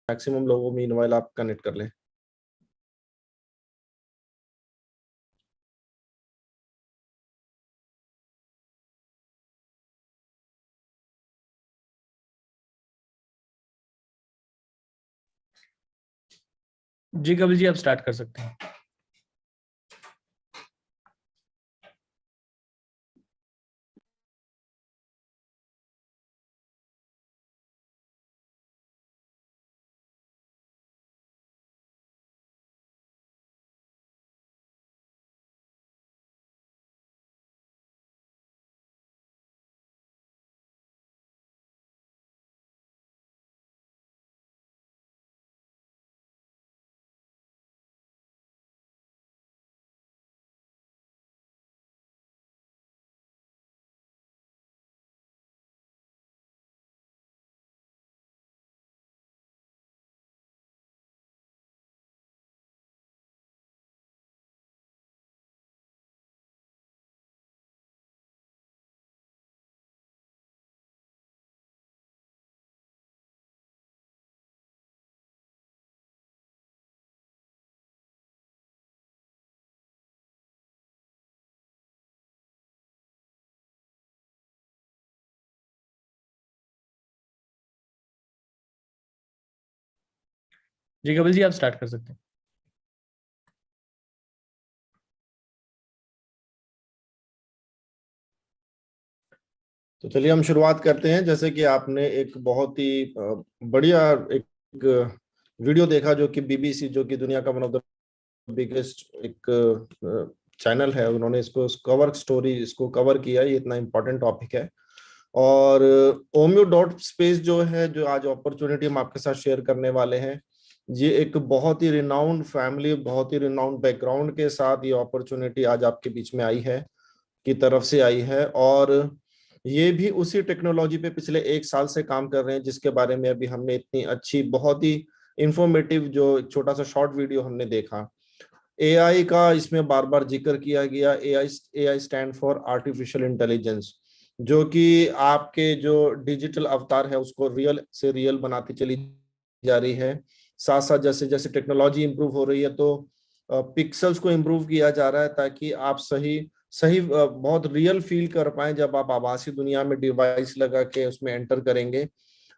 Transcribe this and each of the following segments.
Maximum लोगों में meanwhile आप कनेक्ट कर लें। जी कपिल जी, आप स्टार्ट कर सकते हैं। जी कपिल जी, आप स्टार्ट कर सकते हैं। तो चलिए हम शुरुआत करते हैं। जैसे कि आपने एक बहुत ही बढ़िया एक वीडियो देखा, जो कि बीबीसी, जो कि दुनिया का वन ऑफ द बिगेस्ट एक चैनल है, उन्होंने इसको कवर स्टोरी इसको कवर किया। ये इतना इम्पोर्टेंट टॉपिक है। और ओमियो डॉट स्पेस जो है, जो आज अपॉर्चुनिटी हम आपके साथ शेयर करने वाले हैं, ये एक बहुत ही रिनाउंड फैमिली, बहुत ही रिनाउंड बैकग्राउंड के साथ ये अपॉर्चुनिटी आज आपके बीच में आई है, की तरफ से आई है। और ये भी उसी टेक्नोलॉजी पे पिछले 1 साल से काम कर रहे हैं, जिसके बारे में अभी हमने इतनी अच्छी, बहुत ही इंफॉर्मेटिव जो छोटा सा शॉर्ट वीडियो हमने देखा। एआई का इसमें बार बार जिक्र किया गया। AI stand for artificial intelligence, जो कि आपके जो डिजिटल अवतार है उसको रियल से रियल बनाती चली जा रही है। साथ साथ जैसे जैसे टेक्नोलॉजी इंप्रूव हो रही है, तो पिक्सल्स को इंप्रूव किया जा रहा है, ताकि आप सही सही बहुत रियल फील कर पाए जब आप आभासी दुनिया में डिवाइस लगा के उसमें एंटर करेंगे।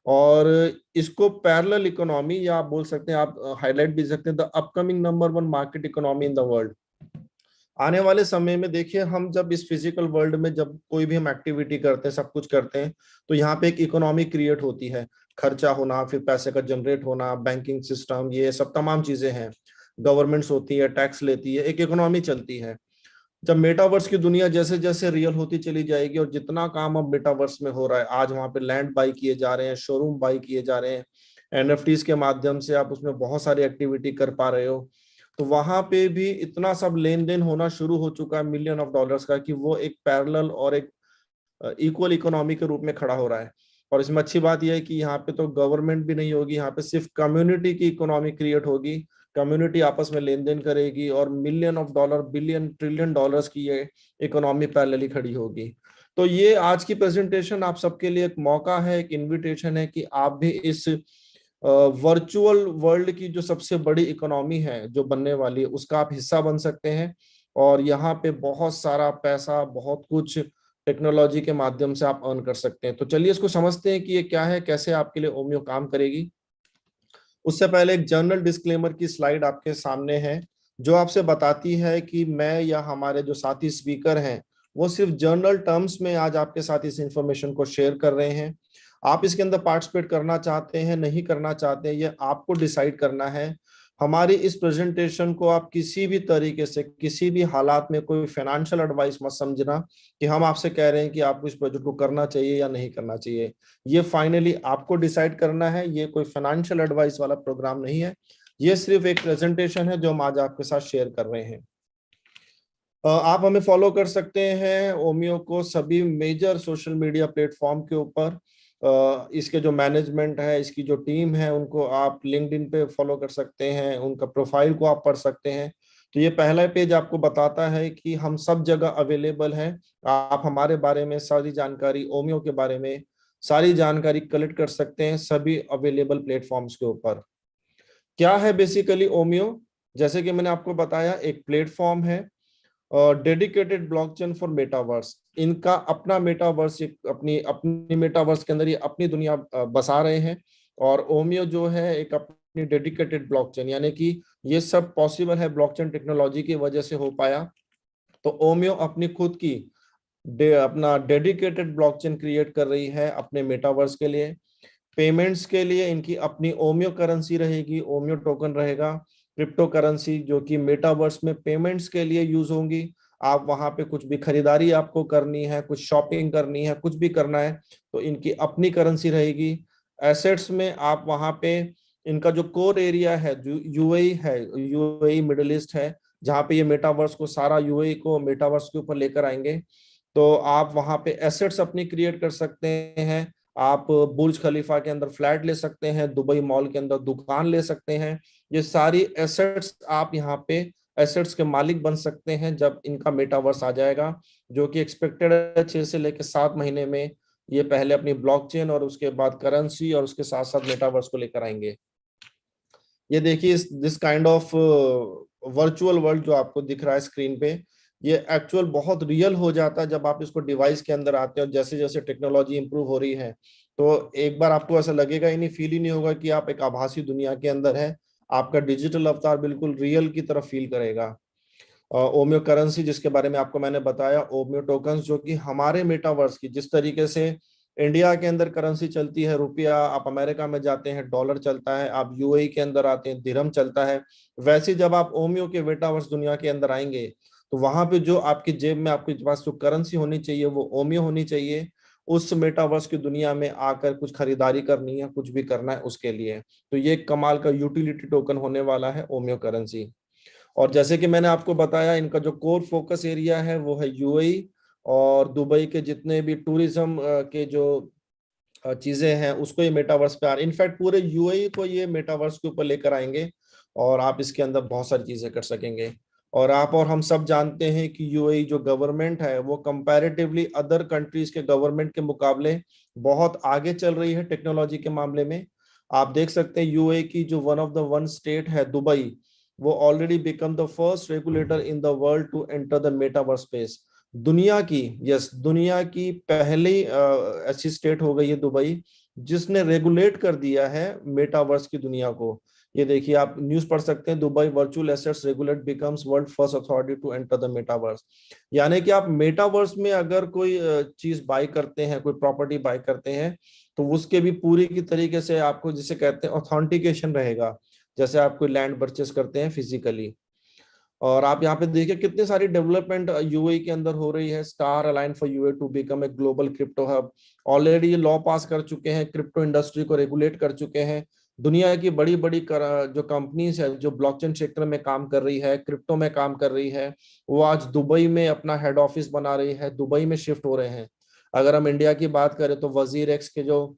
और इसको पैरेलल इकोनॉमी, या आप बोल सकते हैं, आप हाईलाइट भी सकते हैं, the upcoming number 1 market economy in the world. आने वाले समय में देखिए, हम जब इस फिजिकल वर्ल्ड में जब कोई भी हम एक्टिविटी करते हैं, सब कुछ करते हैं, तो यहाँ पे एक इकोनॉमी क्रिएट होती है। खर्चा होना, फिर पैसे का जनरेट होना, बैंकिंग सिस्टम, ये सब तमाम चीजें हैं। गवर्नमेंट्स होती है, टैक्स लेती है, एक इकोनॉमी चलती है। जब मेटावर्स की दुनिया जैसे जैसे रियल होती चली जाएगी, और जितना काम अब मेटावर्स में हो रहा है, आज वहां पे लैंड बाई किए जा रहे हैं, शोरूम बाई किए जा रहे हैं, एनएफटीज के माध्यम से आप उसमें बहुत सारी एक्टिविटी कर पा रहे हो, तो वहां पे भी इतना सब लेन देन होना शुरू हो चुका है मिलियन ऑफ डॉलर्स का, कि वो एक पैरेलल और एक इक्वल इकोनॉमी के रूप में खड़ा हो रहा है। और इसमें अच्छी बात यह है कि यहाँ पे तो गवर्नमेंट भी नहीं होगी, यहाँ पे सिर्फ कम्युनिटी की इकोनॉमी क्रिएट होगी। कम्युनिटी आपस में लेन देन करेगी, और million of dollar, billion, trillion dollars की ये इकोनॉमी पैरेलली खड़ी होगी। तो ये आज की प्रेजेंटेशन आप सबके लिए एक मौका है, एक इन्विटेशन है, कि आप भी इस वर्चुअल वर्ल्ड की जो सबसे बड़ी इकोनॉमी है जो बनने वाली है, उसका आप हिस्सा बन सकते हैं। और यहाँ पे बहुत सारा पैसा, बहुत कुछ टेक्नोलॉजी के माध्यम से आप अर्न कर सकते हैं। तो चलिए इसको समझते हैं कि ये क्या है, कैसे आपके लिए ओमियो काम करेगी। उससे पहले एक जर्नल डिस्क्लेमर की स्लाइड आपके सामने है, जो आपसे बताती है कि मैं या हमारे जो साथी स्पीकर हैं, वो सिर्फ जर्नल टर्म्स में आज आपके साथ इस इंफॉर्मेशन को शेयर कर रहे हैं। आप इसके अंदर पार्टिसिपेट करना चाहते हैं, नहीं करना चाहते हैं, ये आपको डिसाइड करना है। हमारी इस प्रेजेंटेशन को आप किसी भी तरीके से, किसी भी हालात में कोई फाइनेंशियल एडवाइस मत समझना, कि हम आपसे कह रहे हैं कि आपको इस प्रोजेक्ट को करना चाहिए या नहीं करना चाहिए। ये फाइनली आपको डिसाइड करना है। ये कोई फाइनेंशियल एडवाइस वाला प्रोग्राम नहीं है, ये सिर्फ एक प्रेजेंटेशन है जो हम आज आपके साथ शेयर कर रहे हैं। आप हमें फॉलो कर सकते हैं ओमियो को सभी मेजर सोशल मीडिया प्लेटफॉर्म के ऊपर। इसके जो मैनेजमेंट है, इसकी जो टीम है, उनको आप लिंक्डइन पे फॉलो कर सकते हैं, उनका प्रोफाइल को आप पढ़ सकते हैं। तो ये पहला पेज आपको बताता है कि हम सब जगह अवेलेबल हैं। आप हमारे बारे में सारी जानकारी, ओमियो के बारे में सारी जानकारी कलेक्ट कर सकते हैं सभी अवेलेबल प्लेटफॉर्म्स के ऊपर। क्या है बेसिकली ओमियो? जैसे कि मैंने आपको बताया, एक प्लेटफॉर्म है डेडिकेटेड ब्लॉकचेन फॉर मेटावर्स। इनका अपना मेटावर्स, अपनी अपनी मेटावर्स के अंदर ये अपनी दुनिया बसा रहे हैं। और ओमियो जो है एक अपनी डेडिकेटेड ब्लॉकचेन, यानी कि ये सब पॉसिबल है ब्लॉकचेन टेक्नोलॉजी की वजह से हो पाया। तो ओमियो अपनी खुद की अपना डेडिकेटेड ब्लॉकचेन क्रिएट कर रही है अपने मेटावर्स के लिए। पेमेंट्स के लिए इनकी अपनी ओमियो करेंसी रहेगी, ओमियो टोकन रहेगा, क्रिप्टो करेंसी जो कि मेटावर्स में पेमेंट्स के लिए यूज होंगी। आप वहां पे कुछ भी खरीदारी आपको करनी है, कुछ शॉपिंग करनी है, कुछ भी करना है, तो इनकी अपनी करेंसी रहेगी। एसेट्स में आप वहां पे इनका जो कोर एरिया है जो यूएई है, यूएई मिडिल ईस्ट है, जहाँ पे ये मेटावर्स को, सारा यूएई को मेटावर्स के ऊपर लेकर आएंगे। तो आप वहां पे एसेट्स अपनी क्रिएट कर सकते हैं। आप बुर्ज खलीफा के अंदर फ्लैट ले सकते हैं, दुबई मॉल के अंदर दुकान ले सकते हैं। ये सारी एसेट्स आप यहाँ पे एसेट्स के मालिक बन सकते हैं जब इनका मेटावर्स आ जाएगा, जो कि एक्सपेक्टेड है 6 से लेकर 7 महीने में। ये पहले अपनी ब्लॉकचेन और उसके बाद करेंसी और उसके साथ साथ मेटावर्स को लेकर आएंगे। ये देखिए, this kind of virtual world जो आपको दिख रहा है स्क्रीन पे, ये एक्चुअल बहुत रियल हो जाता है जब आप इसको डिवाइस के अंदर आते हैं। और जैसे जैसे टेक्नोलॉजी इंप्रूव हो रही है, तो एक बार आपको ऐसा लगेगा ही नहीं, फील ही नहीं होगा कि आप एक आभासी दुनिया के अंदर है। आपका डिजिटल अवतार बिल्कुल रियल की तरफ फील करेगा। ओमियो करेंसी जिसके बारे में आपको मैंने बताया, ओमियो टोकन्स जो कि हमारे मेटावर्स की, जिस तरीके से इंडिया के अंदर करेंसी चलती है रुपया, आप अमेरिका में जाते हैं डॉलर चलता है, आप यूएई के अंदर आते हैं दिरहम चलता है, वैसे जब आप ओमियो के मेटावर्स दुनिया के अंदर आएंगे, तो वहां पे जो आपकी जेब में आपके पास जो करेंसी होनी चाहिए वो ओमियो होनी चाहिए। उस मेटावर्स की दुनिया में आकर कुछ खरीदारी करनी है, कुछ भी करना है उसके लिए, तो ये कमाल का यूटिलिटी टोकन होने वाला है ओमियो करेंसी। और जैसे कि मैंने आपको बताया, इनका जो कोर फोकस एरिया है वो है यूएई और दुबई के जितने भी टूरिज्म के जो चीजें हैं उसको ये मेटावर्स पे आ रही, इनफैक्ट पूरे यूएई को ये मेटावर्स के ऊपर लेकर आएंगे। और आप इसके अंदर बहुत सारी चीजें कर सकेंगे। और आप और हम सब जानते हैं कि यूएई जो गवर्नमेंट है वो कंपैरेटिवली अदर कंट्रीज के गवर्नमेंट के मुकाबले बहुत आगे चल रही है टेक्नोलॉजी के मामले में। आप देख सकते हैं यूएई की जो one of the one state है दुबई, वो already become the first regulator in the world to enter the metaverse space. दुनिया की, यस, दुनिया की पहली ऐसी स्टेट हो गई है दुबई जिसने रेगुलेट कर दिया है मेटावर्स की दुनिया को। ये देखिए, आप न्यूज पढ़ सकते हैं, Dubai virtual assets regulate becomes world first authority to enter the metaverse. यानी कि आप मेटावर्स में अगर कोई चीज बाय करते हैं, कोई प्रॉपर्टी बाय करते हैं, तो उसके भी पूरी की तरीके से आपको जिसे कहते हैं ऑथेंटिकेशन रहेगा, जैसे आप कोई लैंड परचेस करते हैं फिजिकली। और आप यहाँ पे देखिए कितनी सारी डेवलपमेंट यूएई के अंदर हो रही है। Star align for UAE to become a global crypto hub, already ये लॉ पास कर चुके हैं, क्रिप्टो इंडस्ट्री को रेगुलेट कर चुके हैं। दुनिया की बड़ी बड़ी जो कंपनीज है जो ब्लॉकचेन सेक्टर में काम कर रही है, क्रिप्टो में काम कर रही है, वो आज दुबई में अपना हेड ऑफिस बना रही है, दुबई में शिफ्ट हो रहे हैं। अगर हम इंडिया की बात करें तो वजीर एक्स के जो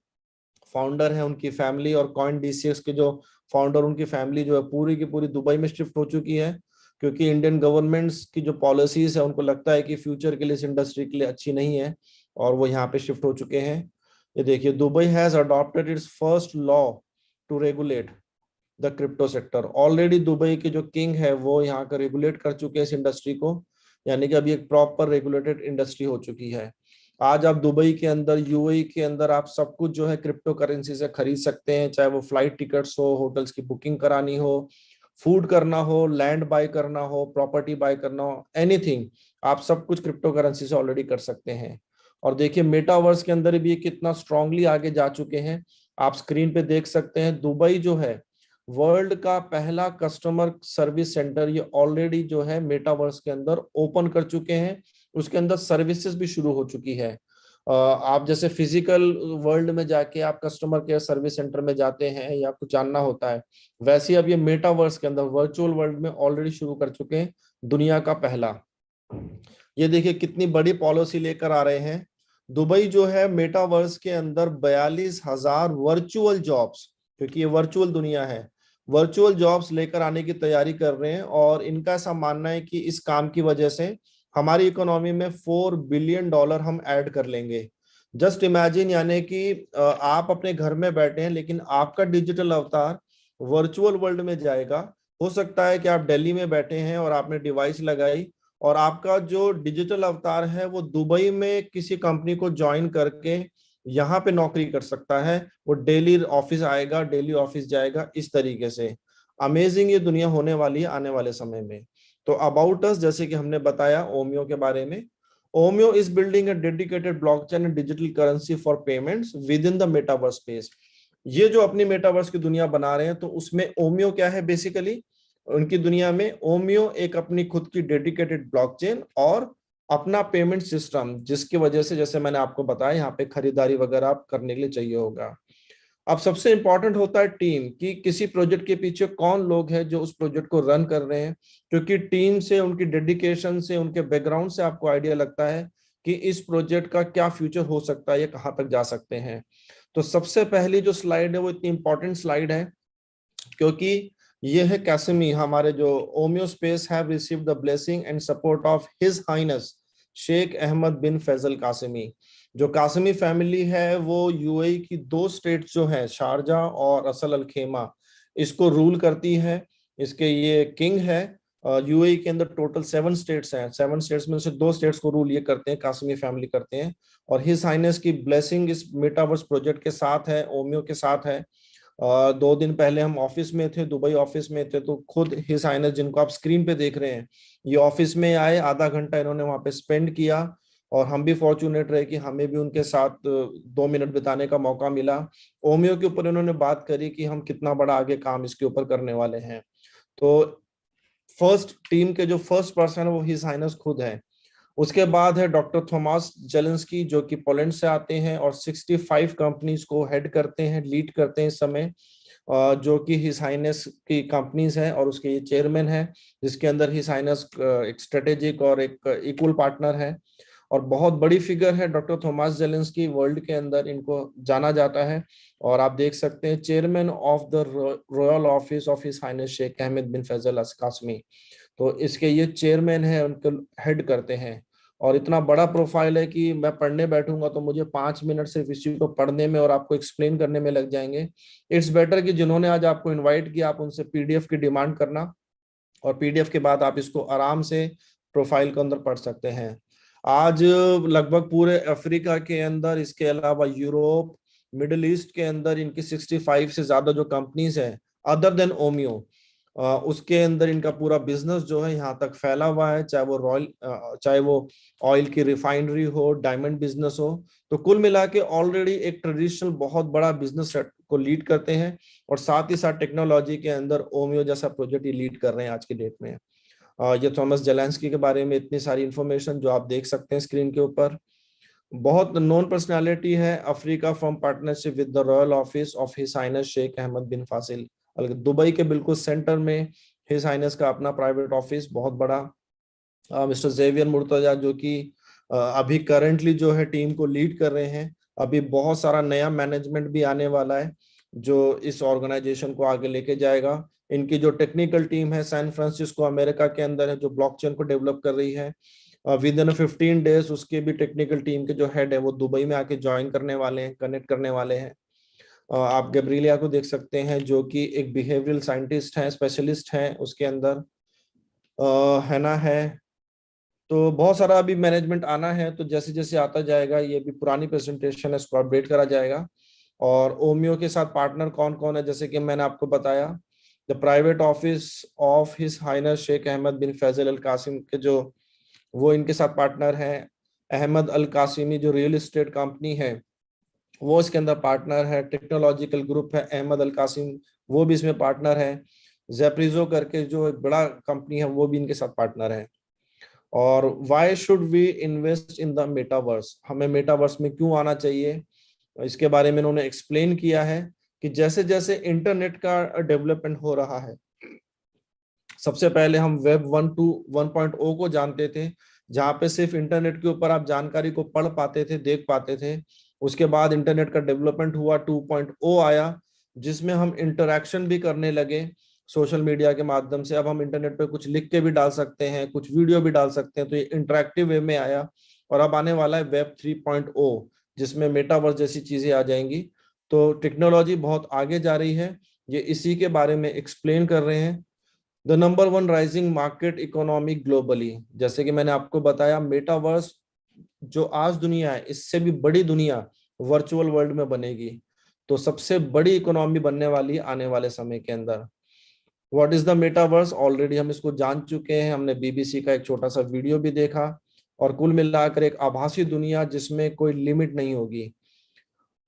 फाउंडर है उनकी फैमिली और कॉइन डीसीएक्स के जो फाउंडर, उनकी फैमिली जो है पूरी की पूरी दुबई में शिफ्ट हो चुकी है। क्योंकि इंडियन गवर्नमेंट्स की जो पॉलिसीज है उनको लगता है कि फ्यूचर के लिए इस इंडस्ट्री के लिए अच्छी नहीं है, और वो यहाँ पे शिफ्ट हो चुके हैं। ये देखिए, Dubai has adopted its first law to regulate the crypto sector. Already Dubai के जो किंग है वो यहाँ का रेगुलेट कर चुके हैं इस इंडस्ट्री को, यानी कि अभी एक प्रॉपर रेगुलेटेड इंडस्ट्री हो चुकी है। आज आप दुबई के अंदर, यूएई के अंदर आप सब कुछ जो है क्रिप्टो करेंसी से खरीद सकते हैं, चाहे वो फ्लाइट टिकट्स हो, होटल्स की बुकिंग करानी हो, फूड करना हो, लैंड बाय करना हो, प्रॉपर्टी बाय करना हो, एनीथिंग, आप सब कुछ क्रिप्टो करेंसी से ऑलरेडी कर सकते हैं। और देखिए मेटावर्स के अंदर भी कितना स्ट्रांगली आगे जा चुके हैं। आप स्क्रीन पे देख सकते हैं, दुबई जो है वर्ल्ड का पहला कस्टमर सर्विस सेंटर ये ऑलरेडी जो है मेटावर्स के अंदर ओपन कर चुके हैं। उसके अंदर सर्विसेज भी शुरू हो चुकी है। आप जैसे फिजिकल वर्ल्ड में जाके आप कस्टमर केयर सर्विस सेंटर में जाते हैं या कुछ जानना होता है, वैसे अब ये मेटावर्स के अंदर वर्चुअल वर्ल्ड में ऑलरेडी शुरू कर चुके हैं, दुनिया का पहला। ये देखिए कितनी बड़ी पॉलिसी लेकर आ रहे हैं। दुबई जो है मेटावर्स के अंदर 42,000 वर्चुअल जॉब्स, क्योंकि ये वर्चुअल दुनिया है, वर्चुअल जॉब्स लेकर आने की तैयारी कर रहे हैं। और इनका ऐसा मानना है कि इस काम की वजह से हमारी इकोनॉमी में $4 बिलियन हम ऐड कर लेंगे। जस्ट इमेजिन, यानी कि आप अपने घर में बैठे हैं लेकिन आपका डिजिटल अवतार वर्चुअल वर्ल्ड में जाएगा। हो सकता है कि आप दिल्ली में बैठे हैं और आपने डिवाइस लगाई और आपका जो डिजिटल अवतार है वो दुबई में किसी कंपनी को ज्वाइन करके यहाँ पे नौकरी कर सकता है। वो डेली ऑफिस आएगा, डेली ऑफिस जाएगा, इस तरीके से अमेजिंग ये दुनिया होने वाली है आने वाले समय में। तो अबाउट अस, जैसे कि हमने बताया ओमियो के बारे में, Omeo is building a dedicated blockchain and digital currency for payments within the metaverse space. ये जो अपनी मेटावर्स की दुनिया बना रहे हैं, तो उसमें ओमियो क्या है बेसिकली, उनकी दुनिया में ओमियो एक अपनी खुद की डेडिकेटेड ब्लॉकचेन और अपना पेमेंट सिस्टम, जिसकी वजह से जैसे मैंने आपको बताया यहाँ पे खरीदारी वगैरह आप करने के लिए चाहिए होगा। अब सबसे इंपॉर्टेंट होता है टीम, कि किसी प्रोजेक्ट के पीछे कौन लोग हैं जो उस प्रोजेक्ट को रन कर रहे हैं, क्योंकि टीम से, उनकी डेडिकेशन से, उनके बैकग्राउंड से आपको आइडिया लगता है कि इस प्रोजेक्ट का क्या फ्यूचर हो सकता है, ये कहाँ तक जा सकते हैं। तो सबसे पहली जो स्लाइड है वो इतनी इंपॉर्टेंट स्लाइड है क्योंकि ये है कासिमी, हमारे जो Omeo space have received the blessing and support of his highness Sheikh Ahmed bin Faisal Qasimi. जो कासिमी फैमिली है वो यूएई की 2 स्टेट्स जो है, शारजा और असल अल खेमा, इसको रूल करती है। इसके ये किंग है। यूएई के अंदर टोटल 7 स्टेट्स हैं, 7 स्टेट्स में से 2 स्टेट्स को रूल ये करते हैं, कासिमी फैमिली करते हैं। और हिज हाइनेस की ब्लेसिंग इस मेटावर्स प्रोजेक्ट के साथ है, ओमियो के साथ है। 2 दिन पहले हम ऑफिस में थे, दुबई ऑफिस में थे, तो खुद हिज हाइनेस, जिनको आप स्क्रीन पे देख रहे हैं, ये ऑफिस में आए, आधा घंटा इन्होंने वहां पे स्पेंड किया। और हम भी फॉर्चुनेट रहे कि हमें भी उनके साथ 2 मिनट बिताने का मौका मिला। ओमियो के ऊपर इन्होंने बात करी कि हम कितना बड़ा आगे काम इसके ऊपर करने वाले हैं। तो फर्स्ट टीम के जो फर्स्ट पर्सन है वो हिज हाइनेस खुद है। उसके बाद है डॉक्टर थॉमस जेलेंस्की, जो कि पोलैंड से आते हैं और 65 कंपनीज को हेड करते हैं, लीड करते हैं इस समय, जो कि हिज हाइनेस की कंपनीज है और उसके ये चेयरमैन है, जिसके अंदर हिज हाइनेस एक स्ट्रेटेजिक और एक इक्वल पार्टनर है। और बहुत बड़ी फिगर है डॉक्टर थॉमस जेलेंस्की, वर्ल्ड के अंदर इनको जाना जाता है। और आप देख सकते हैं chairman of the royal office of his highness Sheikh Ahmed bin Faisal Al Qasimi. तो इसके ये चेयरमैन है, उनको हेड करते हैं। और इतना बड़ा प्रोफाइल है कि मैं पढ़ने बैठूंगा तो मुझे 5 मिनट सिर्फ इसी को पढ़ने में और आपको एक्सप्लेन करने में लग जाएंगे। इट्स बेटर कि जिन्होंने आज आपको इनवाइट किया, आप उनसे पीडीएफ की डिमांड करना, और पीडीएफ के बाद आप इसको आराम से प्रोफाइल के अंदर पढ़ सकते हैं। आज लगभग पूरे अफ्रीका के अंदर, इसके अलावा यूरोप, मिडिल ईस्ट के अंदर इनकी 65 से ज्यादा जो कंपनीज हैं अदर देन ओमियो, उसके अंदर इनका पूरा बिजनेस जो है यहाँ तक फैला हुआ है, चाहे वो ऑयल की रिफाइनरी हो, डायमंड बिजनेस हो। तो कुल मिला के ऑलरेडी एक ट्रेडिशनल बहुत बड़ा बिजनेस को लीड करते हैं, और साथ ही साथ टेक्नोलॉजी के अंदर ओमियो जैसा प्रोजेक्ट ही लीड कर रहे हैं आज की डेट में। ये थॉमस जेलेंस्की के बारे में इतनी सारी इंफॉर्मेशन जो आप देख सकते हैं स्क्रीन के ऊपर। बहुत नोन पर्सनालिटी है Africa, from partnership with the royal office of his highness Sheikh Ahmed bin Fasil. Dubai के बिल्कुल सेंटर में हिज हाइनेस का अपना प्राइवेट ऑफिस बहुत बड़ा। मिस्टर जेवियर मुर्तजा, जो कि अभी करंटली जो है टीम को लीड कर रहे हैं। अभी बहुत सारा नया मैनेजमेंट भी आने वाला है जो इस ऑर्गेनाइजेशन को आगे लेके जाएगा। इनकी जो टेक्निकल टीम है सैन फ्रांसिस्को अमेरिका के अंदर है, जो ब्लॉकचेन को डेवलप कर रही है। विद इन 15 डेज उसके भी टेक्निकल टीम के जो हेड है वो दुबई में आके ज्वाइन करने वाले हैं, कनेक्ट करने वाले हैं। आप गैब्रिलिया को देख सकते हैं, जो कि एक बिहेवियरल साइंटिस्ट है, स्पेशलिस्ट है उसके अंदर। है ना, है। तो बहुत सारा अभी मैनेजमेंट आना है, तो जैसे जैसे आता जाएगा, ये भी पुरानी प्रेजेंटेशन है, इसको अपडेट करा जाएगा। और ओमियो के साथ पार्टनर कौन कौन है, जैसे कि मैंने आपको बताया, the private office of his highness Sheikh Ahmed bin Faisal Al Qasim के जो, वो इनके साथ पार्टनर हैं। अहमद अल कासिमी जो रियल एस्टेट कंपनी है वो इसके अंदर पार्टनर है। टेक्नोलॉजिकल ग्रुप है अहमद अल कासिम, वो भी इसमें पार्टनर है। जेप्रिजो करके जो एक बड़ा कंपनी है वो भी इनके साथ पार्टनर है। और why should we invest in the metaverse, हमें मेटावर्स में क्यों आना चाहिए, इसके बारे में इन्होंने एक्सप्लेन किया है कि जैसे जैसे इंटरनेट का डेवलपमेंट हो रहा है, सबसे पहले हम वेब 1.0 को जानते थे, जहां पे सिर्फ इंटरनेट के ऊपर आप जानकारी को पढ़ पाते थे, देख पाते थे। उसके बाद इंटरनेट का डेवलपमेंट हुआ, 2.0 आया, जिसमें हम इंटरैक्शन भी करने लगे सोशल मीडिया के माध्यम से। अब हम इंटरनेट पे कुछ लिख के भी डाल सकते हैं, कुछ वीडियो भी डाल सकते हैं, तो ये इंटरैक्टिव वे में आया। और अब आने वाला है वेब 3.0, जिसमें मेटावर्स जैसी चीजें आ जाएंगी। तो टेक्नोलॉजी बहुत आगे जा रही है। ये इसी के बारे में एक्सप्लेन कर रहे हैं। The number one rising market economy globally, जैसे कि मैंने आपको बताया मेटावर्स जो आज दुनिया है इससे भी बड़ी दुनिया वर्चुअल वर्ल्ड में बनेगी, तो सबसे बड़ी इकोनॉमी बनने वाली आने वाले समय के अंदर। What is the metaverse, already हम इसको जान चुके हैं, हमने बीबीसी का एक छोटा सा वीडियो भी देखा। और कुल मिलाकर एक आभासी दुनिया जिसमें कोई लिमिट नहीं होगी।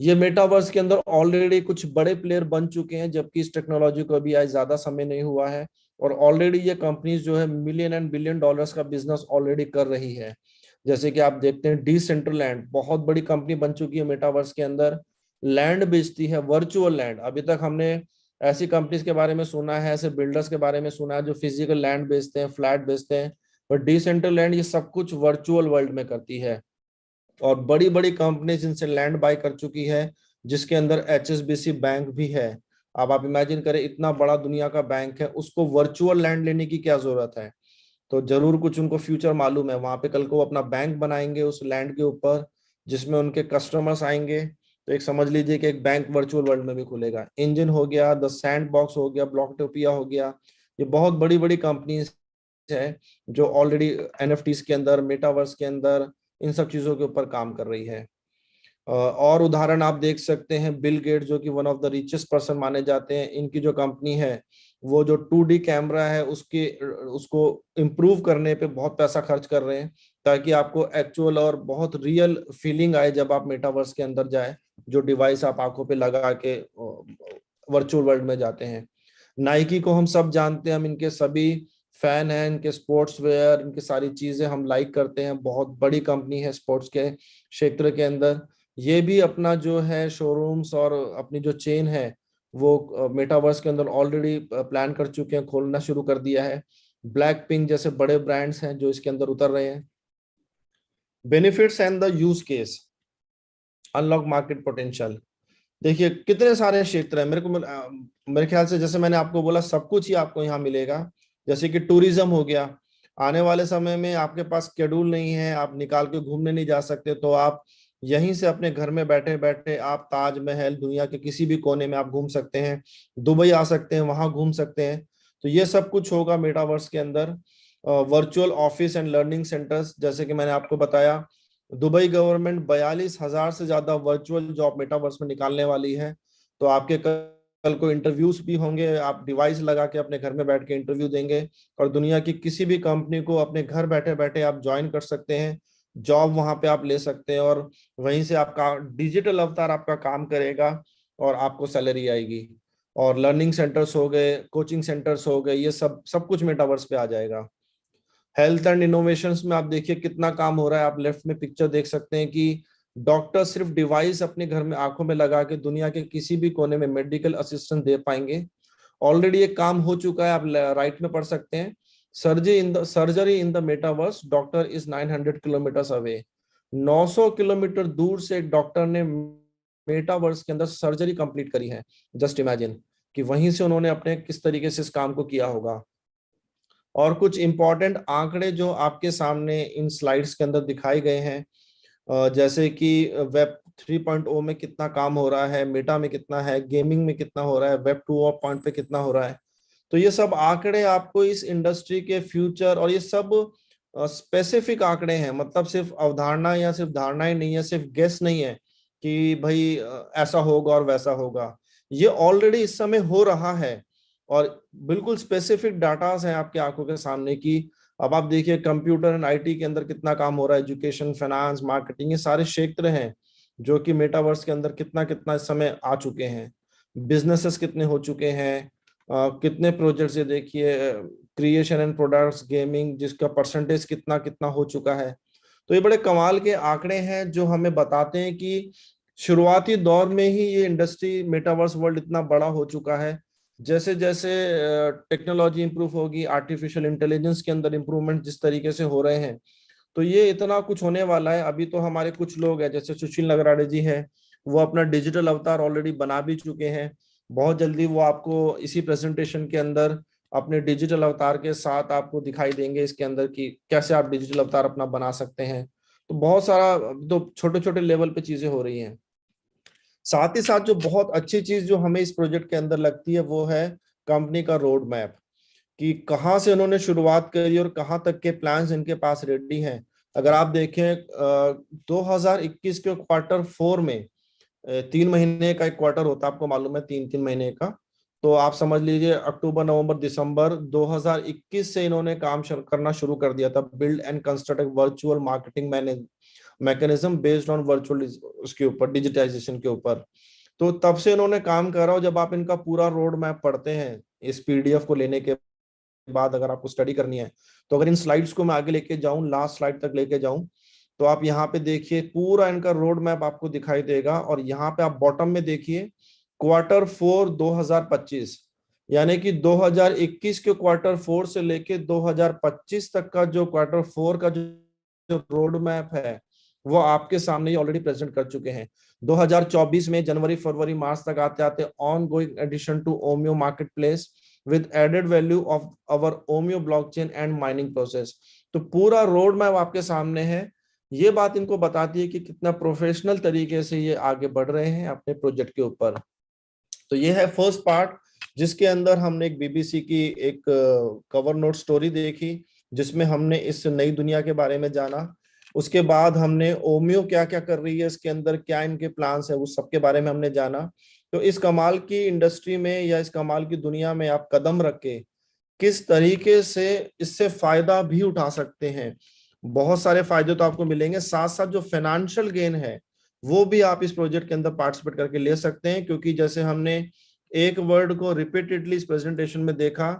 ये मेटावर्स के अंदर ऑलरेडी कुछ बड़े प्लेयर बन चुके हैं, जबकि इस टेक्नोलॉजी को अभी आज ज्यादा समय नहीं हुआ है। और ऑलरेडी ये कंपनीज जो है मिलियन एंड बिलियन डॉलर्स का बिजनेस ऑलरेडी कर रही है। जैसे कि आप देखते हैं डिसेंट्रलैंड बहुत बड़ी कंपनी बन चुकी है मेटावर्स के अंदर, लैंड बेचती है, वर्चुअल लैंड। अभी तक हमने ऐसी कंपनीज के बारे में सुना है, ऐसे बिल्डर्स के बारे में सुना है जो फिजिकल लैंड बेचते हैं, फ्लैट बेचते हैं, पर डिसेंट्रलैंड ये सब कुछ वर्चुअल वर्ल्ड में करती है। और बड़ी बड़ी कंपनीज इनसे लैंड बाय कर चुकी है, जिसके अंदर HSBC बैंक भी है। अब आप इमेजिन करें इतना बड़ा दुनिया का बैंक है, उसको वर्चुअल लैंड लेने की क्या जरूरत है। तो जरूर कुछ उनको फ्यूचर मालूम है, वहां पे कल को वो अपना बैंक बनाएंगे उस लैंड के ऊपर, जिसमें उनके कस्टमर्स आएंगे। तो एक समझ लीजिए कि एक बैंक वर्चुअल वर्ल्ड में भी खुलेगा। इंजन हो गया, द सैंड बॉक्स हो गया, ब्लॉकटोपिया हो गया, ये बहुत बड़ी बड़ी कंपनीज है जो ऑलरेडी NFTs के अंदर, मेटावर्स के अंदर इन सब चीजों के ऊपर काम कर रही है। और उदाहरण आप देख सकते हैं, बिल गेट जो कि one of the richest person माने जाते हैं, इनकी जो कंपनी है वो जो 2D कैमरा है उसको इम्प्रूव करने पे बहुत पैसा खर्च कर रहे हैं, ताकि आपको एक्चुअल और बहुत रियल फीलिंग आए जब आप मेटावर्स के अंदर जाए, जो डिवाइस आप आंखों पे लगा के वर्चुअल वर्ल्ड में जाते हैं। नाइकी को हम सब जानते हैं, हम इनके सभी फैन हैं, इनके स्पोर्ट्स वेयर, इनकी सारी चीजें हम लाइक करते हैं, बहुत बड़ी कंपनी है स्पोर्ट्स के क्षेत्र के अंदर। ये भी अपना जो है शोरूम्स और अपनी जो चेन है वो मेटावर्स के अंदर ऑलरेडी प्लान कर चुके हैं, खोलना शुरू कर दिया है। ब्लैक पिंक जैसे बड़े ब्रांड्स हैं जो इसके अंदर उतर रहे हैं। Benefits and the use case, unlock market potential. देखिए कितने सारे क्षेत्र हैं, मेरे ख्याल से जैसे मैंने आपको बोला सब कुछ ही आपको यहाँ मिलेगा। जैसे कि टूरिज्म हो गया, आने वाले समय में आपके पास शेड्यूल नहीं है, आप निकाल के घूमने नहीं जा सकते, तो आप यहीं से अपने घर में बैठे बैठे आप ताजमहल दुनिया के किसी भी कोने में आप घूम सकते हैं, दुबई आ सकते हैं, वहां घूम सकते हैं। तो ये सब कुछ होगा मेटावर्स के अंदर। Virtual office and learning centres, जैसे कि मैंने आपको बताया, दुबई गवर्नमेंट 42,000 से ज्यादा वर्चुअल जॉब मेटावर्स में निकालने वाली है। तो आपके कल को इंटरव्यूज भी होंगे, आप डिवाइस लगा के अपने घर में बैठ के इंटरव्यू देंगे, और दुनिया की किसी भी कंपनी को अपने घर बैठे बैठे आप ज्वाइन कर सकते हैं, जॉब वहां पे आप ले सकते हैं, और वहीं से आपका डिजिटल अवतार आपका काम करेगा और आपको सैलरी आएगी। और लर्निंग सेंटर्स हो गए, कोचिंग सेंटर्स हो गए, ये सब सब कुछ मेटावर्स पे आ जाएगा। हेल्थ एंड इनोवेशंस में आप देखिए कितना काम हो रहा है। आप लेफ्ट में पिक्चर देख सकते हैं कि डॉक्टर सिर्फ डिवाइस अपने घर में आंखों में लगा के दुनिया के किसी भी कोने में मेडिकल असिस्टेंस दे पाएंगे। ऑलरेडी एक काम हो चुका है, आप राइट में पढ़ सकते हैं, surgery in the metaverse, doctor is 900 kilometre away. 900 kilometre दूर से एक डॉक्टर ने मेटावर्स के अंदर सर्जरी कंप्लीट करी है। जस्ट इमेजिन कि वहीं से उन्होंने अपने किस तरीके से इस काम को किया होगा। और कुछ इंपॉर्टेंट आंकड़े जो आपके सामने इन स्लाइड्स के अंदर दिखाए गए हैं, जैसे कि वेब 3.0 में कितना काम हो रहा है, मेटा में कितना है, गेमिंग में कितना हो रहा है, वेब 2.0 पे कितना हो रहा है। तो ये सब आंकड़े आपको इस इंडस्ट्री के फ्यूचर, और ये सब स्पेसिफिक आंकड़े हैं, मतलब सिर्फ अवधारणा या सिर्फ धारणाएं नहीं है, सिर्फ गेस नहीं है कि भाई ऐसा होगा और वैसा होगा। ये ऑलरेडी इस समय हो रहा है, और बिल्कुल स्पेसिफिक डाटास हैं आपकी आंखों के सामने की। अब आप देखिए कंप्यूटर एंड IT के अंदर कितना काम हो रहा है, एजुकेशन, फाइनेंस, मार्केटिंग, ये सारे क्षेत्र हैं जो कि मेटावर्स के अंदर कितना कितना इस समय आ चुके हैं। बिजनेसेस कितने हो चुके हैं, कितने प्रोजेक्ट्स, ये देखिए क्रिएशन एंड प्रोडक्ट्स, गेमिंग, जिसका परसेंटेज कितना कितना हो चुका है। तो ये बड़े कमाल के आंकड़े हैं जो हमें बताते हैं कि शुरुआती दौर में ही ये इंडस्ट्री मेटावर्स वर्ल्ड इतना बड़ा हो चुका है। जैसे जैसे टेक्नोलॉजी इंप्रूव होगी, आर्टिफिशियल इंटेलिजेंस के अंदर इंप्रूवमेंट जिस तरीके से हो रहे हैं, तो ये इतना कुछ होने वाला है। अभी तो हमारे कुछ लोग हैं, जैसे सुशील नगराडे जी हैं, वो अपना डिजिटल अवतार ऑलरेडी बना भी चुके हैं। बहुत जल्दी वो आपको इसी प्रेजेंटेशन के अंदर अपने डिजिटल अवतार के साथ आपको दिखाई देंगे इसके अंदर कि कैसे आप डिजिटल अवतार अपना बना सकते हैं। तो बहुत सारा, तो छोटे छोटे लेवल पे चीजें हो रही हैं। साथ ही साथ जो बहुत अच्छी चीज जो हमें इस प्रोजेक्ट के अंदर लगती है वो है कंपनी का रोड मैप, कि कहाँ से उन्होंने शुरुआत करी और कहाँ तक के प्लान्स इनके पास रेडी हैं। अगर आप देखें 2021 के Q4 में 3 महीने का एक क्वार्टर होता है, आपको मालूम है, 3-3 महीने का। तो आप समझ लीजिए अक्टूबर नवंबर दिसंबर 2021 से इन्होंने काम करना शुरू कर दिया था, build and construct virtual marketing mechanism based on virtual, उसके ऊपर डिजिटाइजेशन के ऊपर। तो तब से इन्होंने काम करा। और जब आप इनका पूरा रोड मैप पढ़ते हैं इस पीडीएफ को लेने के बाद, अगर आपको स्टडी करनी है, तो अगर इन स्लाइड्स को मैं आगे लेके जाऊं, लास्ट स्लाइड तक लेके जाऊं, तो आप यहाँ पे देखिए पूरा इनका रोड मैप आपको दिखाई देगा। और यहाँ पे आप बॉटम में देखिए Q4 2025, यानी कि 2021 के Q4 से लेके 2025 तक का जो Q4 का जो रोड मैप है वो आपके सामने ही ऑलरेडी प्रेजेंट कर चुके हैं। 2024 में जनवरी फरवरी मार्च तक आते आते ongoing addition to Omeo marketplace with added value of our Omio blockchain and mining process। तो पूरा रोड मैप आपके सामने है। ये बात इनको बताती है कि कितना प्रोफेशनल तरीके से ये आगे बढ़ रहे हैं अपने प्रोजेक्ट के ऊपर। तो ये है फर्स्ट पार्ट, जिसके अंदर हमने एक बीबीसी की एक कवर नोट स्टोरी देखी, जिसमें हमने इस नई दुनिया के बारे में जाना। उसके बाद हमने ओमियो क्या क्या कर रही है इसके अंदर, क्या इनके प्लान्स है, उस सब के बारे में हमने जाना। तो इस कमाल की इंडस्ट्री में या इस कमाल की दुनिया में आप कदम रख के किस तरीके से इससे फायदा भी उठा सकते हैं। बहुत सारे फायदे तो आपको मिलेंगे, साथ साथ जो फाइनेंशियल गेन है वो भी आप इस प्रोजेक्ट के अंदर पार्टिसिपेट करके ले सकते हैं। क्योंकि जैसे हमने एक वर्ड को रिपीटेडली इस प्रेजेंटेशन में देखा,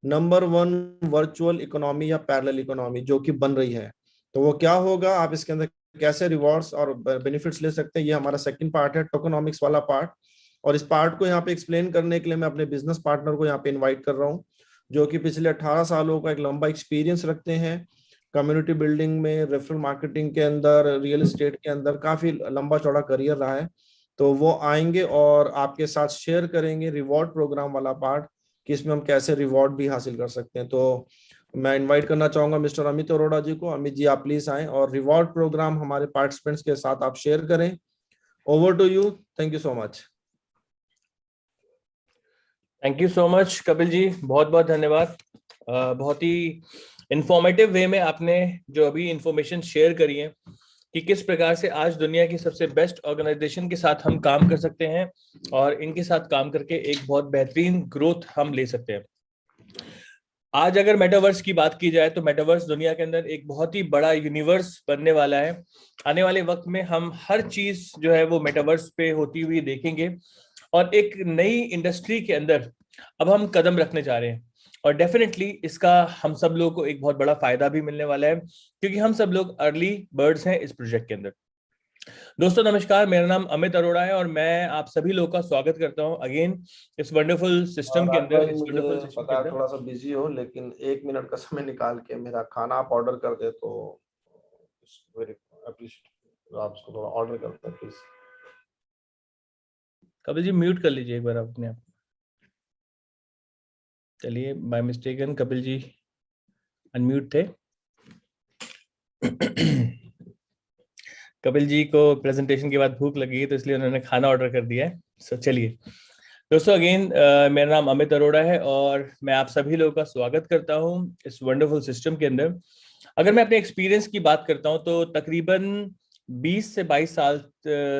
नंबर 1 वर्चुअल इकोनॉमी या पैरेलल इकोनॉमी जो कि बन रही है। तो वो क्या होगा, आप इसके अंदर कैसे रिवॉर्ड्स और बेनिफिट्स ले सकते हैं, ये हमारा सेकंड पार्ट है, टोकेनोमिक्स वाला पार्ट। और इस पार्ट को यहाँ पे एक्सप्लेन करने के लिए मैं अपने बिजनेस पार्टनर को यहाँ पे इनवाइट कर रहा हूँ, जो कि पिछले 18 सालों का एक लंबा एक्सपीरियंस रखते हैं कम्युनिटी बिल्डिंग में, रेफरल मार्केटिंग के अंदर, रियल एस्टेट के अंदर काफी लंबा चौड़ा करियर रहा है। तो वो आएंगे और आपके साथ शेयर करेंगे रिवॉर्ड प्रोग्राम वाला पार्ट, कि इसमें हम कैसे रिवॉर्ड भी हासिल कर सकते हैं। तो मैं इनवाइट करना चाहूंगा मिस्टर अमित अरोड़ा जी को। अमित जी आप प्लीज आए और रिवॉर्ड प्रोग्राम हमारे पार्टिसिपेंट्स के साथ आप शेयर करें। Over to you, thank you so much. Thank you so much Kapil ji, बहुत बहुत धन्यवाद। बहुत ही इंफॉर्मेटिव वे में आपने जो अभी इंफॉर्मेशन शेयर करी है कि किस प्रकार से आज दुनिया की सबसे बेस्ट ऑर्गेनाइजेशन के साथ हम काम कर सकते हैं और इनके साथ काम करके एक बहुत बेहतरीन ग्रोथ हम ले सकते हैं। आज अगर मेटावर्स की बात की जाए तो मेटावर्स दुनिया के अंदर एक बहुत ही बड़ा यूनिवर्स बनने वाला है। आने वाले वक्त में हम हर चीज जो है वो मेटावर्स पे होती हुई देखेंगे और एक नई इंडस्ट्री के अंदर अब हम कदम रखने जा रहे हैं। और डेफिनेटली इसका हम सब लोगों को एक बहुत बड़ा फायदा भी मिलने वाला है, क्योंकि हम सब लोग अर्ली बर्ड्स हैं इस प्रोजेक्ट के अंदर। दोस्तों नमस्कार, मेरा नाम अमित अरोड़ा है और मैं आप सभी लोगों का स्वागत करता हूं अगेन इस वंडरफुल सिस्टम के अंदर। मुझे पता है थोड़ा सा बिजी हो, लेकिन 1 मिनट का समय निकाल के मेरा खाना आप ऑर्डर कर दे तो वेरी अप्रिशिएट। आप उसको थोड़ा ऑर्डर करते हैं प्लीज। कपिल जी म्यूट कर लीजिए एक बार अपने आप। चलिए, by mistaken Kapil ji unmute थे। कपिल जी को प्रेजेंटेशन के बाद भूख लगी तो इसलिए उन्होंने खाना ऑर्डर कर दिया है। सो चलिए दोस्तों, अगेन मेरा नाम अमित अरोड़ा है और मैं आप सभी लोगों का स्वागत करता हूं इस वंडरफुल सिस्टम के अंदर। अगर मैं अपने एक्सपीरियंस की बात करता हूं तो तकरीबन 20 से 22 साल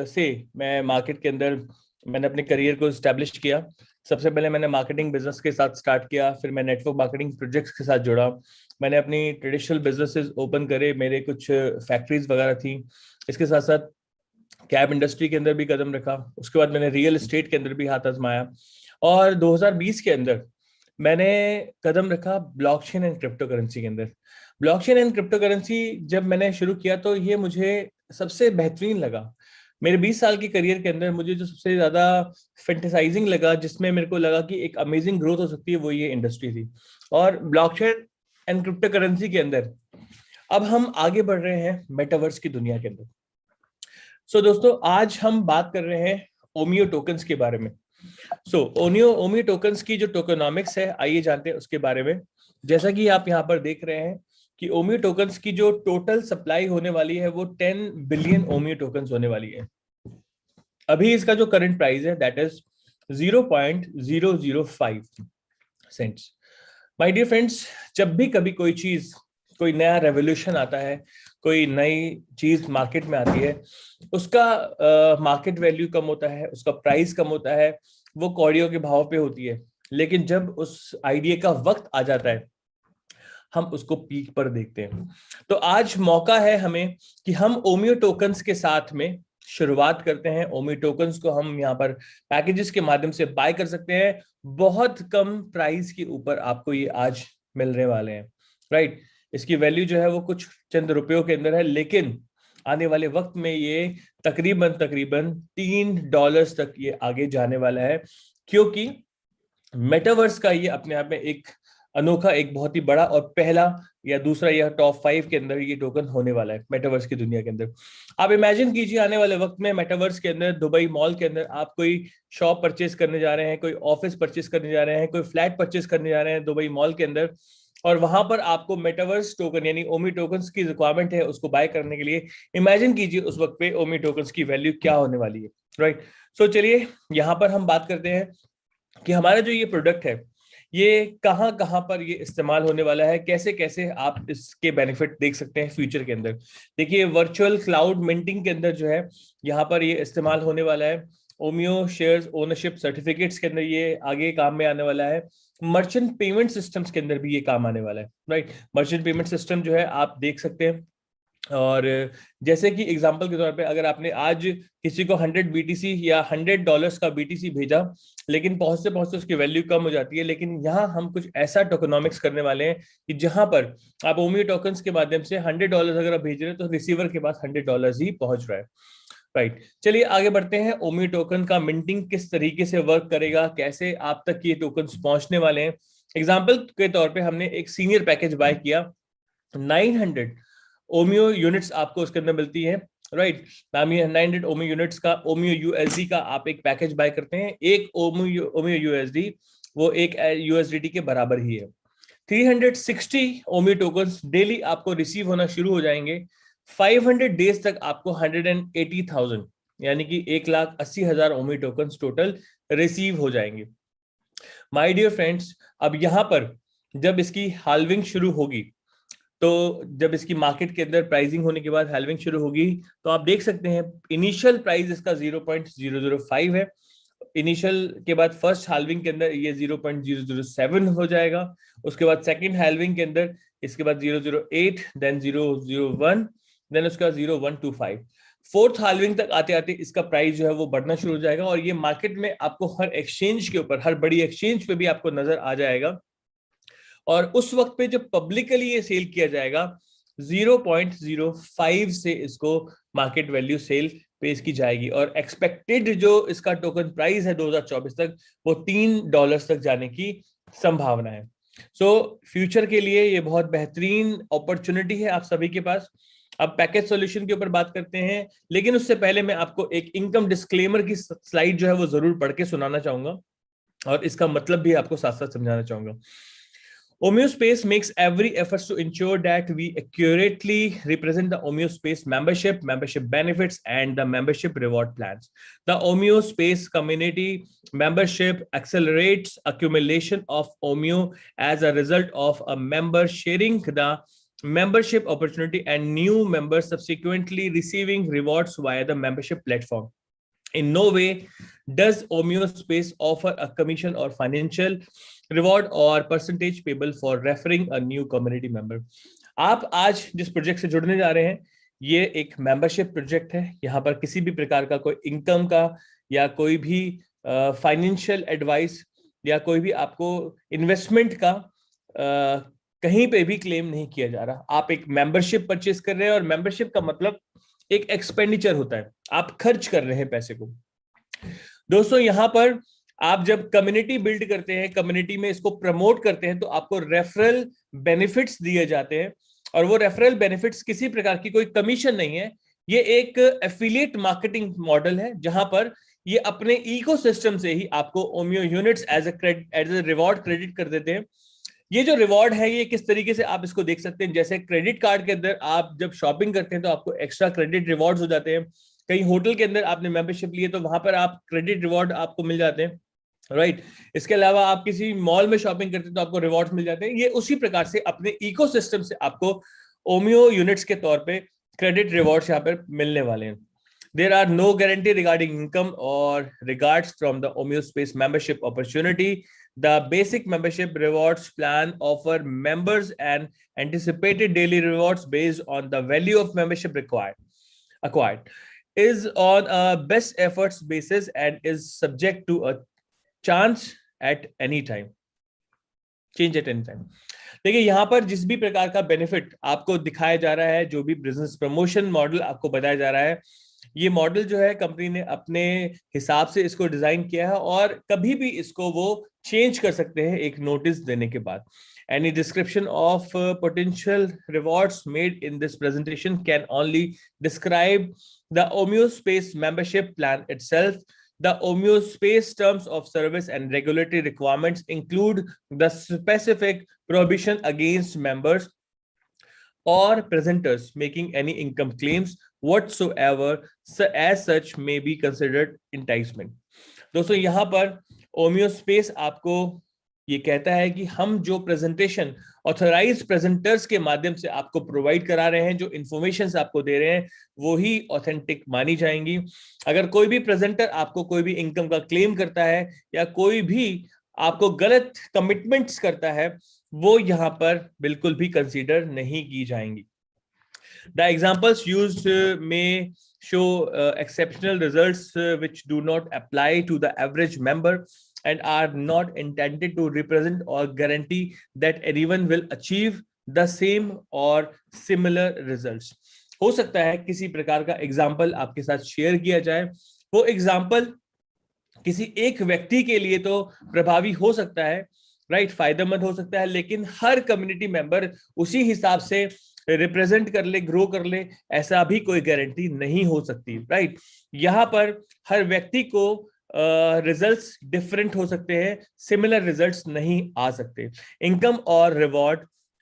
से मैं मार्केट के अंदर मैंने अपने करियर को इस्टेब्लिश किया। सबसे पहले मैंने मार्केटिंग बिजनेस के साथ स्टार्ट किया, फिर मैं नेटवर्क मार्केटिंग प्रोजेक्ट्स के साथ जुड़ा, मैंने अपनी ट्रेडिशनल बिजनेसेस ओपन करे, मेरे कुछ फैक्ट्रीज वगैरह थी। इसके साथ साथ कैब इंडस्ट्री के अंदर भी कदम रखा। उसके बाद मैंने रियल एस्टेट के अंदर भी हाथ आजमाया और 2020 के अंदर मैंने कदम रखा ब्लॉकचेन एंड क्रिप्टो करेंसी के अंदर। ब्लॉकचेन एंड क्रिप्टो करेंसी जब मैंने शुरू किया तो ये मुझे सबसे बेहतरीन लगा। मेरे 20 साल की करियर के अंदर मुझे जो सबसे ज्यादा फैंटेसाइजिंग लगा, जिसमें मेरे को लगा कि एक अमेजिंग ग्रोथ हो सकती है, वो ये इंडस्ट्री थी। और ब्लॉकचेन एंड क्रिप्टो करेंसी के अंदर अब हम आगे बढ़ रहे हैं मेटावर्स की दुनिया के अंदर। सो दोस्तों, आज हम बात कर रहे हैं ओमियो टोकन्स के बारे में। ओमियो टोकन्स की जो टोकेनोमिक्स है, आइए जानते हैं उसके बारे में। जैसा कि आप यहाँ पर देख रहे हैं कि ओमियो टोकन्स की जो टोटल सप्लाई होने वाली है वो 10 बिलियन ओमियो टोकन्स होने वाली है। अभी इसका जो करंट प्राइस है that is 0.005 cents. My dear friends, जब भी कभी कोई चीज, कोई नया रेवोल्यूशन आता है, कोई नई चीज मार्केट में आती है, उसका मार्केट वैल्यू कम होता है, उसका प्राइस कम होता है, वो कौड़ियों के भाव पे होती है। लेकिन जब उस आइडिया का वक्त आ जाता है, हम उसको पीक पर देखते हैं। तो आज मौका है हमें कि हम ओमियो टोकन्स के साथ में शुरुआत करते हैं। ओमियो टोकन्स को हम यहाँ पर पैकेजेस के माध्यम से बाय कर सकते हैं। बहुत कम प्राइस के ऊपर आपको ये आज मिलने वाले हैं, राइट। इसकी वैल्यू जो है वो कुछ चंद रुपयों के अंदर है, लेकिन आने वाले वक्त में ये तकरीबन तकरीबन $3 तक ये आगे जाने वाला है, क्योंकि मेटावर्स का ये अपने आप में एक अनोखा, एक बहुत ही बड़ा और पहला या दूसरा या टॉप 5 के अंदर ये टोकन होने वाला है मेटावर्स की दुनिया के अंदर। आप इमेजिन कीजिए आने वाले वक्त में मेटावर्स के अंदर, दुबई मॉल के अंदर आप कोई शॉप परचेज करने जा रहे हैं, कोई ऑफिस परचेज करने जा रहे हैं, कोई फ्लैट परचेज करने जा रहे हैं दुबई मॉल के अंदर, और वहां पर आपको मेटावर्स टोकन यानी ओमी टोकन्स की रिक्वायरमेंट है उसको बाय करने के लिए। इमेजिन कीजिए उस वक्त पे ओमी टोकन्स की वैल्यू क्या होने वाली है, राइट। सो चलिए यहाँ पर हम बात करते हैं कि हमारा जो ये प्रोडक्ट है ये कहाँ कहाँ पर ये इस्तेमाल होने वाला है, कैसे कैसे आप इसके बेनिफिट देख सकते हैं फ्यूचर के अंदर। देखिए, वर्चुअल क्लाउड मिंटिंग के अंदर जो है यहाँ पर ये इस्तेमाल होने वाला है। ओमियो शेयर्स ओनरशिप सर्टिफिकेट्स के अंदर ये आगे काम में आने वाला है। मर्चेंट पेमेंट सिस्टम्स के अंदर भी ये काम आने वाला है, राइट। मर्चेंट पेमेंट सिस्टम जो है आप देख सकते हैं, और जैसे कि एग्जांपल के तौर पे अगर आपने आज किसी को 100 बीटीसी या $100 का बीटीसी भेजा, लेकिन पहुंचते पहुंचते उसकी वैल्यू कम हो जाती है। लेकिन यहाँ हम कुछ ऐसा टोकनॉमिक्स करने वाले हैं कि जहां पर आप ओमियो टोकन्स के माध्यम से $100 अगर आप भेज रहे हैं तो रिसीवर के पास $100 ही पहुंच रहा है, राइट। चलिए आगे बढ़ते हैं। ओमियो टोकन का मिंटिंग किस तरीके से वर्क करेगा, कैसे आप तक ये टोकन्स पहुंचने वाले हैं। एग्जाम्पल के तौर पर हमने एक सीनियर पैकेज बाय किया, 900 ओमियो यूनिट्स आपको उसके अंदर मिलती है, राइट। 900 ओमियो यूनिट्स का ओमियो यूएसडी का आप एक पैकेज बाय करते हैं। एक ओमियो यूएसडी वो एक यूएसडीटी के बराबर ही है। 360 ओमियो टोकन्स डेली आपको रिसीव होना शुरू हो जाएंगे। 500 डेज तक आपको 180,000 यानी कि 1,80,000 ओमियो टोकन्स टोटल रिसीव हो जाएंगे। माय डियर फ्रेंड्स, अब यहां पर जब इसकी हाल्विंग शुरू होगी, तो जब इसकी मार्केट के अंदर प्राइसिंग होने के बाद हाल्विंग शुरू होगी, तो आप देख सकते हैं इनिशियल प्राइस इसका 0.005 है। इनिशियल के बाद फर्स्ट हाल्विंग के अंदर ये 0.007 हो जाएगा। उसके बाद सेकंड हाल्विंग के अंदर इसके बाद 008, देन 001, देन उसका 0125। फोर्थ हाल्विंग तक आते आते इसका प्राइस जो है वो बढ़ना शुरू हो जाएगा, और ये मार्केट में आपको हर एक्सचेंज के ऊपर, हर बड़ी एक्सचेंज पे भी आपको नजर आ जाएगा। और उस वक्त पे जब पब्लिकली ये सेल किया जाएगा 0.05 से इसको मार्केट वैल्यू सेल पे इसकी जाएगी, और एक्सपेक्टेड जो इसका टोकन प्राइस है 2024 तक वो $3 तक जाने की संभावना है। सो फ्यूचर के लिए ये बहुत बेहतरीन अपॉर्चुनिटी है आप सभी के पास। अब पैकेज सॉल्यूशन के ऊपर बात करते हैं, लेकिन उससे पहले मैं आपको एक इनकम डिस्क्लेमर की स्लाइड जो है वो जरूर पढ़ के सुनाना चाहूंगा, और इसका मतलब भी आपको साथ साथ समझाना चाहूंगा। OmioSpace makes every effort to ensure that we accurately represent the OmioSpace membership benefits, and the membership reward plans. The OmioSpace community membership accelerates accumulation of Omio as a result of a member sharing the membership opportunity and new members subsequently receiving rewards via the membership platform. In no way does OmioSpace offer a commission or financial reward or percentage payable for referring a new community member. आप आज जिस project से जुड़ने जा रहे हैं ये एक मेंबरशिप प्रोजेक्ट है। यहाँ पर किसी भी प्रकार का कोई इनकम का या कोई भी फाइनेंशियल एडवाइस या कोई भी आपको इन्वेस्टमेंट का कहीं पे भी क्लेम नहीं किया जा रहा। आप एक मेंबरशिप परचेस कर रहे हैं, और मेंबरशिप का मतलब एक एक्सपेंडिचर होता है, आप खर्च कर रहे हैं पैसे को। दोस्तों, यहां पर आप जब कम्युनिटी बिल्ड करते हैं, कम्युनिटी में इसको प्रमोट करते हैं, तो आपको रेफरल बेनिफिट्स दिए जाते हैं, और वो रेफरल बेनिफिट्स किसी प्रकार की कोई कमीशन नहीं है। ये एक एफिलिएट मार्केटिंग मॉडल है, जहां पर ये अपने इकोसिस्टम से ही आपको Omeo units as a reward credit कर देते हैं। ये जो रिवॉर्ड है ये किस तरीके से आप इसको देख सकते हैं, जैसे क्रेडिट कार्ड के अंदर आप जब शॉपिंग करते हैं तो आपको एक्स्ट्रा क्रेडिट रिवॉर्ड्स हो जाते हैं। कहीं होटल के अंदर आपने मेंबरशिप ली है तो वहां पर आप क्रेडिट रिवॉर्ड आपको मिल जाते हैं, राइट। इसके अलावा आप किसी मॉल में शॉपिंग करते हैं तो आपको रिवॉर्ड्स मिल जाते हैं। ये उसी प्रकार से अपने इकोसिस्टम से आपको ओमियो यूनिट्स के तौर पे क्रेडिट रिवॉर्ड्स यहाँ पर मिलने वाले हैं। There are no guarantee regarding income or regards from the OmioSpace membership opportunity. The basic membership rewards plan offer members an anticipated daily rewards based on the value of membership acquired, is on a best efforts basis and is subject to a change at any time. देखिए यहाँ पर जिस भी प्रकार का benefit आपको दिखाया जा रहा है, जो भी बिजनेस प्रमोशन मॉडल आपको बताया जा रहा है, ये मॉडल जो है कंपनी ने अपने हिसाब से इसको डिजाइन किया है और कभी भी इसको वो चेंज कर सकते हैं एक नोटिस देने के बाद। Any description of potential rewards made in this presentation can only describe the OmioSpace membership plan itself. The OmioSpace terms of service and regulatory requirements include the specific prohibition against members or presenters making any income claims whatsoever, as such may be considered enticement. दोस्तों यहाँ पर OmioSpace आपको ये कहता है कि हम जो प्रेजेंटेशन ऑथराइज्ड प्रेजेंटर्स के माध्यम से आपको प्रोवाइड करा रहे हैं, जो इंफॉर्मेशन आपको दे रहे हैं, वो ही ऑथेंटिक मानी जाएंगी। अगर कोई भी प्रेजेंटर आपको कोई भी इनकम का क्लेम करता है या कोई भी आपको गलत कमिटमेंट्स करता है, वो यहाँ पर बिल्कुल भी कंसीडर नहीं की जाएंगी। The examples used may show exceptional results which do not apply to the average member and are not intended to represent or guarantee that anyone will achieve the same or similar results. हो सकता है किसी प्रकार का example आपके साथ share किया जाए, वो एग्जाम्पल किसी एक व्यक्ति के लिए तो प्रभावी हो सकता है, राइट, फायदेमंद हो सकता है, लेकिन हर कम्युनिटी मेंबर उसी हिसाब से रिप्रेजेंट कर ले, ग्रो कर ले, ऐसा भी कोई गारंटी नहीं हो सकती, राइट। यहाँ पर हर व्यक्ति को रिजल्ट्स डिफरेंट हो सकते हैं, सिमिलर रिजल्ट्स नहीं आ सकते। इनकम और रिवॉर्ड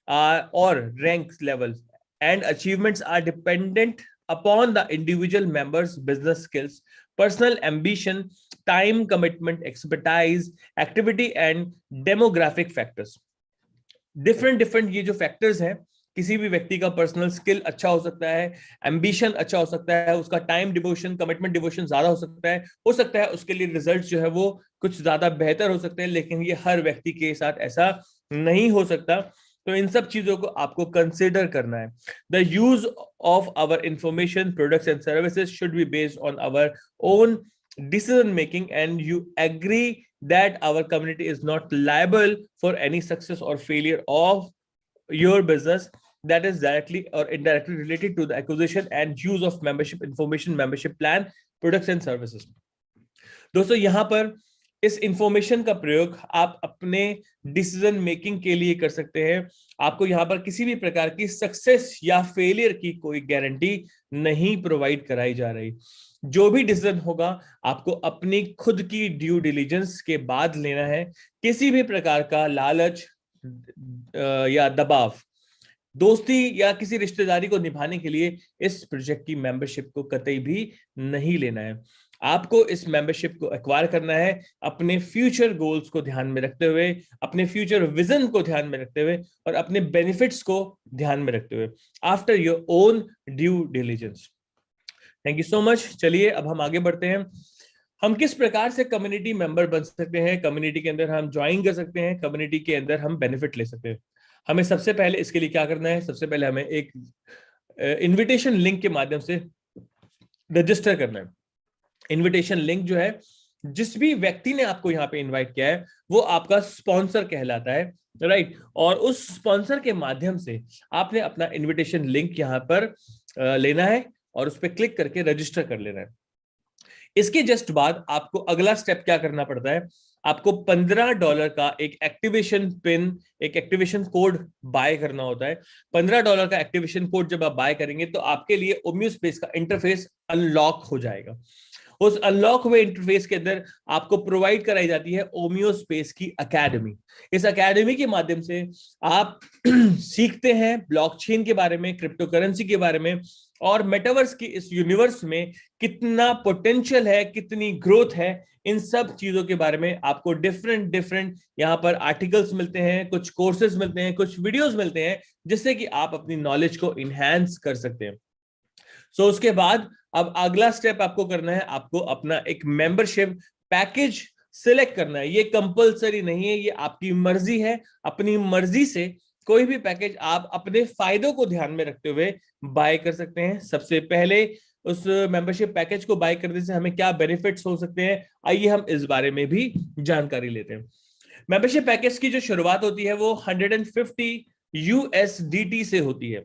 और rank level and achievements are dependent upon the individual members business skills, personal ambition, time commitment, expertise, activity and demographic factors. different ये जो factors हैं, किसी भी व्यक्ति का पर्सनल स्किल अच्छा हो सकता है, एम्बिशन अच्छा हो सकता है, उसका टाइम डिवोशन, कमिटमेंट डिवोशन ज्यादा हो सकता है उसके लिए रिजल्ट जो है वो कुछ ज्यादा बेहतर हो सकते हैं, लेकिन ये हर व्यक्ति के साथ ऐसा नहीं हो सकता। तो इन सब चीजों को आपको कंसिडर करना है। The use of our information, products and services should be based on our own decision making and you agree that our community is not liable for any success or failure of your business that is directly or indirectly related to the acquisition and use of membership information, membership plan, products and services. दोस्तों यहाँ पर इस information का प्रयोग आप अपने decision making के लिए कर सकते हैं। आपको यहाँ पर किसी भी प्रकार की सक्सेस या फेलियर की कोई गारंटी नहीं प्रोवाइड कराई जा रही। जो भी डिसीजन होगा आपको अपनी खुद की ड्यू डिलीजेंस के बाद लेना है। किसी भी प्रकार का लालच या दबाव, दोस्ती या किसी रिश्तेदारी को निभाने के लिए इस प्रोजेक्ट की मेंबरशिप को कतई भी नहीं लेना है। आपको इस मेंबरशिप को एक्वायर करना है अपने फ्यूचर गोल्स को ध्यान में रखते हुए, अपने फ्यूचर विजन को ध्यान में रखते हुए और अपने बेनिफिट्स को ध्यान में रखते हुए, after your own due diligence. Thank you so much. चलिए अब हम आगे बढ़ते हैं। हम किस प्रकार से कम्युनिटी मेंबर बन सकते हैं, कम्युनिटी के अंदर हम ज्वाइन कर सकते हैं, कम्युनिटी के अंदर हम बेनिफिट ले सकते हैं। हमें सबसे पहले इसके लिए क्या करना है, सबसे पहले हमें एक इनविटेशन लिंक के माध्यम से रजिस्टर करना है। इनविटेशन लिंक जो है, जिस भी व्यक्ति ने आपको यहाँ पे इनवाइट किया है वो आपका स्पॉन्सर कहलाता है, राइट। और उस स्पॉन्सर के माध्यम से आपने अपना इनविटेशन लिंक यहाँ पर लेना है और उस पर क्लिक करके रजिस्टर कर लेना है। इसके जस्ट बाद आपको अगला स्टेप क्या करना पड़ता है, आपको $15 का एक एक्टिवेशन पिन, एक एक्टिवेशन कोड बाय करना होता है। $15 का एक्टिवेशन कोड जब आप बाय करेंगे तो आपके लिए OmioSpace का इंटरफेस अनलॉक हो जाएगा। उस अनलॉक हुए इंटरफेस के अंदर आपको प्रोवाइड कराई जाती है OmioSpace की एकेडमी। इस एकेडमी के माध्यम से आप सीखते हैं ब्लॉकचेन के बारे में, क्रिप्टो करेंसी के बारे में, और मेटावर्स की इस यूनिवर्स में कितना पोटेंशियल है, कितनी ग्रोथ है, इन सब चीजों के बारे में आपको डिफरेंट डिफरेंट यहाँ पर आर्टिकल्स मिलते हैं, कुछ कोर्सेज मिलते हैं, कुछ वीडियोस मिलते हैं, जिससे कि आप अपनी नॉलेज को इनहैंस कर सकते हैं। सो उसके बाद अब अगला स्टेप आपको करना है, आपको अपना एक मेंबरशिप पैकेज सिलेक्ट करना है। ये कंपलसरी नहीं है, ये आपकी मर्जी है। अपनी मर्जी से कोई भी पैकेज आप अपने फायदों को ध्यान में रखते हुए बाय कर सकते हैं। सबसे पहले उस मेंबरशिप पैकेज को बाय करने से हमें क्या बेनिफिट्स हो सकते हैं, आइए हम इस बारे में भी जानकारी लेते हैं। मेंबरशिप पैकेज की जो शुरुआत होती है वो 150 USDT से होती है,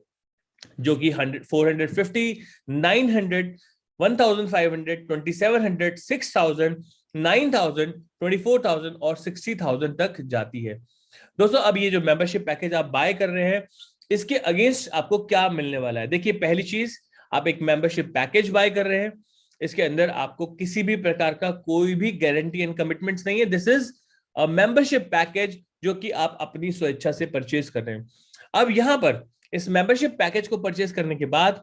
जो कि 450, 900, 1500, 2700, 6000, 9000, 24,000 और 60,000 तक जाती है। दोस्तों अब ये जो मेंबरशिप पैकेज आप बाय कर रहे हैं, इसके अगेंस्ट आपको क्या मिलने वाला है? देखिए, पहली चीज, आप एक मेंबरशिप पैकेज बाय कर रहे हैं, इसके अंदर आपको किसी भी प्रकार का कोई भी गारंटी एंड कमिटमेंट्स नहीं है। This is a membership package जो कि आप अपनी स्वेच्छा से परचेज कर रहे हैं। अब यहां पर इस मेंबरशिप पैकेज को परचेज करने के बाद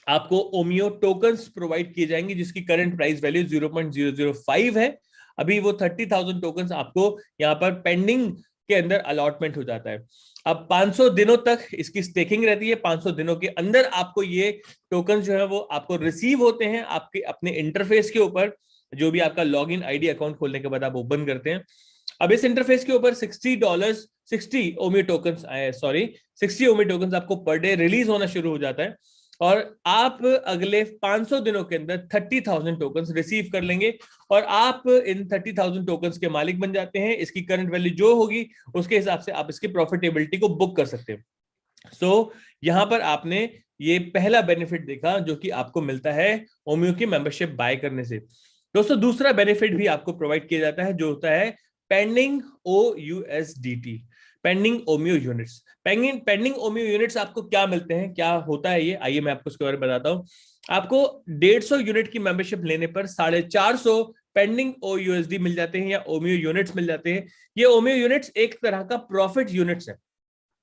आपको ओमियो टोकन्स प्रोवाइड किए जाएंगे, जिसकी करंट प्राइस वैल्यू 0.005 है। अभी वो 30,000 टोकन्स आपको यहाँ पर पेंडिंग के अंदर अलॉटमेंट हो जाता है। अब 500 दिनों तक इसकी स्टेकिंग रहती है। 500 दिनों के अंदर आपको ये टोकन जो है वो आपको रिसीव होते हैं आपके अपने इंटरफेस के ऊपर, जो भी आपका लॉगिन आईडी अकाउंट खोलने के बाद आप ओपन करते हैं। अब इस इंटरफेस के ऊपर $60 ओमियो टोकन्स आए, सॉरी 60 ओमियो टोकन्स आपको पर डे रिलीज होना शुरू हो जाता है, और आप अगले 500 दिनों के अंदर 30,000 टोकन्स रिसीव कर लेंगे, और आप इन 30,000 टोकन्स के मालिक बन जाते हैं। इसकी करंट वैल्यू जो होगी उसके हिसाब से आप इसकी प्रॉफिटेबिलिटी को बुक कर सकते हैं। सो यहां पर आपने ये पहला बेनिफिट देखा जो कि आपको मिलता है ओमियो की मेंबरशिप बाय करने से। दोस्तों दूसरा बेनिफिट भी आपको प्रोवाइड किया जाता है, जो होता है pending OUSDT, pending Omeo units. Pending Omeo units आपको क्या मिलते हैं, क्या होता है ये, आइए मैं आपको उसके बारे में बताता हूं। आपको 150 यूनिट की मेंबरशिप लेने पर 450 पेंडिंग OUSD मिल जाते हैं, या ओमियो यूनिट्स मिल जाते हैं। ये ओमियो यूनिट्स एक तरह का प्रॉफिट यूनिट्स है,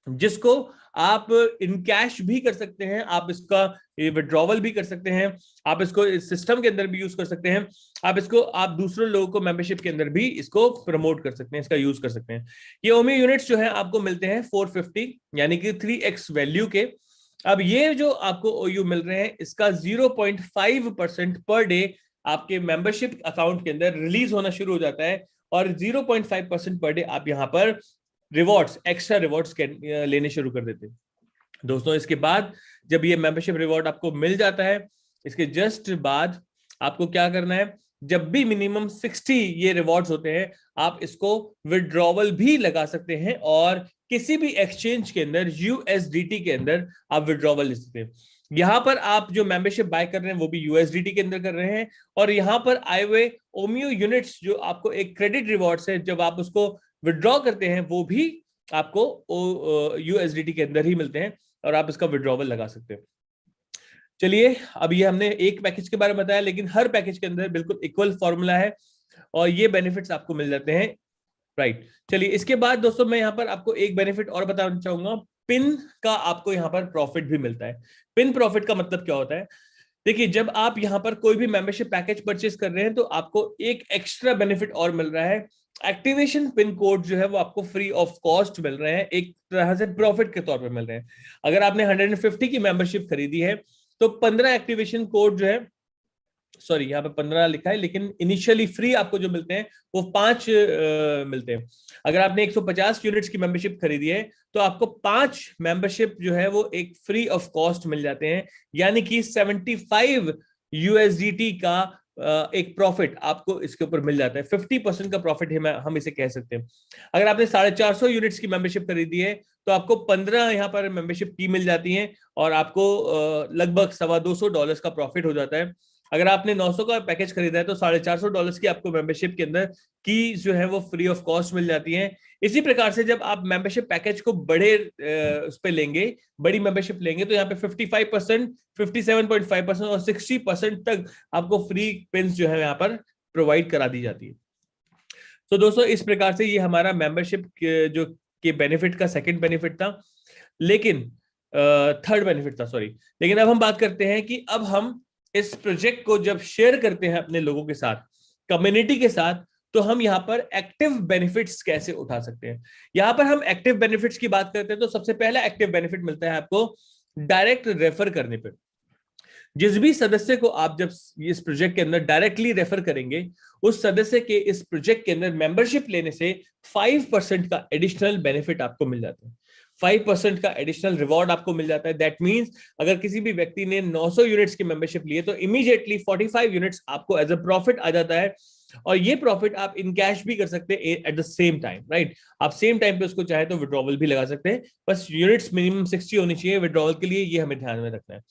जिसको आप इन कैश भी कर सकते हैं, आप इसका विड्रॉवल भी कर सकते हैं, आप इसको इस सिस्टम के अंदर भी यूज कर सकते हैं, आप दूसरे लोगों को मेंबरशिप के अंदर भी इसको प्रमोट कर सकते हैं, इसका यूज कर सकते हैं। ये ओमियो यूनिट्स जो है आपको मिलते हैं 450 यानी कि 3x वैल्यू के। अब ये जो आपको OU मिल रहे हैं, इसका 0.5% पर डे आपके मेंबरशिप अकाउंट के अंदर रिलीज होना शुरू हो जाता है, और 0.5% पर डे आप यहाँ पर रिवॉर्ड्स, एक्स्ट्रा रिवॉर्ड्स लेने शुरू कर देते हैं। दोस्तों इसके बाद जब ये मेंबरशिप रिवॉर्ड आपको मिल जाता है, इसके जस्ट बाद आपको क्या करना है, जब भी मिनिमम 60 ये रिवॉर्ड्स होते हैं, आप इसको विड्रॉवल भी लगा सकते हैं, और किसी भी एक्सचेंज के अंदर USDT के अंदर आप विड्रॉवल ले सकते हैं। यहां पर आप जो मेंबरशिप बाय कर रहे हैं वो भी USDT के अंदर कर रहे हैं, और यहां पर आए हुए ओमियो यूनिट्स जो आपको एक क्रेडिट रिवॉर्ड्स है, जब आप उसको विड्रॉ करते हैं वो भी आपको USDT के अंदर ही मिलते हैं, और आप इसका विड्रॉवल लगा सकते हैं। चलिए, अब ये हमने एक पैकेज के बारे में बताया, लेकिन हर पैकेज के अंदर बिल्कुल इक्वल फॉर्मूला है, और ये बेनिफिट्स आपको मिल जाते हैं, राइट। चलिए, इसके बाद दोस्तों मैं यहाँ पर आपको एक बेनिफिट और बताना चाहूंगा। पिन का आपको यहाँ पर प्रॉफिट भी मिलता है। पिन प्रॉफिट का मतलब क्या होता है? देखिए, जब आप यहाँ पर कोई भी मेंबरशिप पैकेज परचेज कर रहे हैं, तो आपको एक एक्स्ट्रा बेनिफिट और मिल रहा है। एक्टिवेशन पिन कोड जो है वो आपको फ्री ऑफ कॉस्ट मिल रहे हैं, एक तरह से प्रॉफिट के तौर पे मिल रहे हैं। अगर आपने 150 की मेंबरशिप खरीदी है, तो 15 एक्टिवेशन कोड जो है, सॉरी यहाँ पे 15 लिखा है, लेकिन इनिशियली फ्री आपको जो मिलते हैं वो 5 मिलते हैं। अगर आपने 150 यूनिट्स की मेंबरशिप खरीदी है, तो आपको 5 मेंबरशिप जो है वो एक फ्री ऑफ कॉस्ट मिल जाते हैं, यानी कि 75 USDT का एक प्रॉफिट आपको इसके ऊपर मिल जाता है। 50% का प्रॉफिट हम इसे कह सकते हैं। अगर आपने 450 यूनिट्स की मेंबरशिप खरीदी है, तो आपको 15 यहाँ पर मेंबरशिप की मिल जाती है, और आपको लगभग $225 का प्रॉफिट हो जाता है। अगर आपने 900 का पैकेज खरीदा है, तो $450 की आपको मेंबरशिप के अंदर की जो है वो फ्री ऑफ कॉस्ट मिल जाती है। इसी प्रकार से जब आप मेंबरशिप पैकेज को बड़े उस पे लेंगे, बड़ी मेंबरशिप लेंगे, तो यहाँ पे 55%, 57.5% और 60% तक आपको फ्री पिन्स जो है यहाँ पर प्रोवाइड करा दी जाती है। तो दोस्तों इस प्रकार से ये हमारा मेंबरशिप जो के बेनिफिट का सेकंड बेनिफिट था, लेकिन थर्ड बेनिफिट था, सॉरी। लेकिन अब हम बात करते हैं कि अब हम इस प्रोजेक्ट को जब शेयर करते हैं अपने लोगों के साथ, कम्युनिटी के साथ, तो हम यहाँ पर एक्टिव बेनिफिट्स कैसे उठा सकते हैं। यहाँ पर हम एक्टिव बेनिफिट्स की बात करते हैं तो सबसे पहला एक्टिव बेनिफिट मिलता है आपको डायरेक्ट रेफर करने पर। जिस भी सदस्य को आप जब इस प्रोजेक्ट के अंदर डायरेक्टली रेफर करेंगे, उस सदस्य के इस प्रोजेक्ट के अंदर मेंबरशिप लेने से 5% का एडिशनल बेनिफिट आपको मिल जाता है, 5% का एडिशनल रिवॉर्ड आपको मिल जाता है। दैट मींस अगर किसी भी व्यक्ति ने 900 यूनिट्स की मेंबरशिप ली है तो इमीडिएटली 45 यूनिट्स आपको एज अ प्रॉफिट आ जाता है, और ये प्रॉफिट आप इन कैश भी कर सकते हैं at the same time, right. आप सेम टाइम पे उसको चाहे तो विड्रॉवल भी लगा सकते हैं, बस यूनिट्स मिनिमम 60 होनी चाहिए विड्रॉवल के लिए, ये हमें ध्यान में रखना है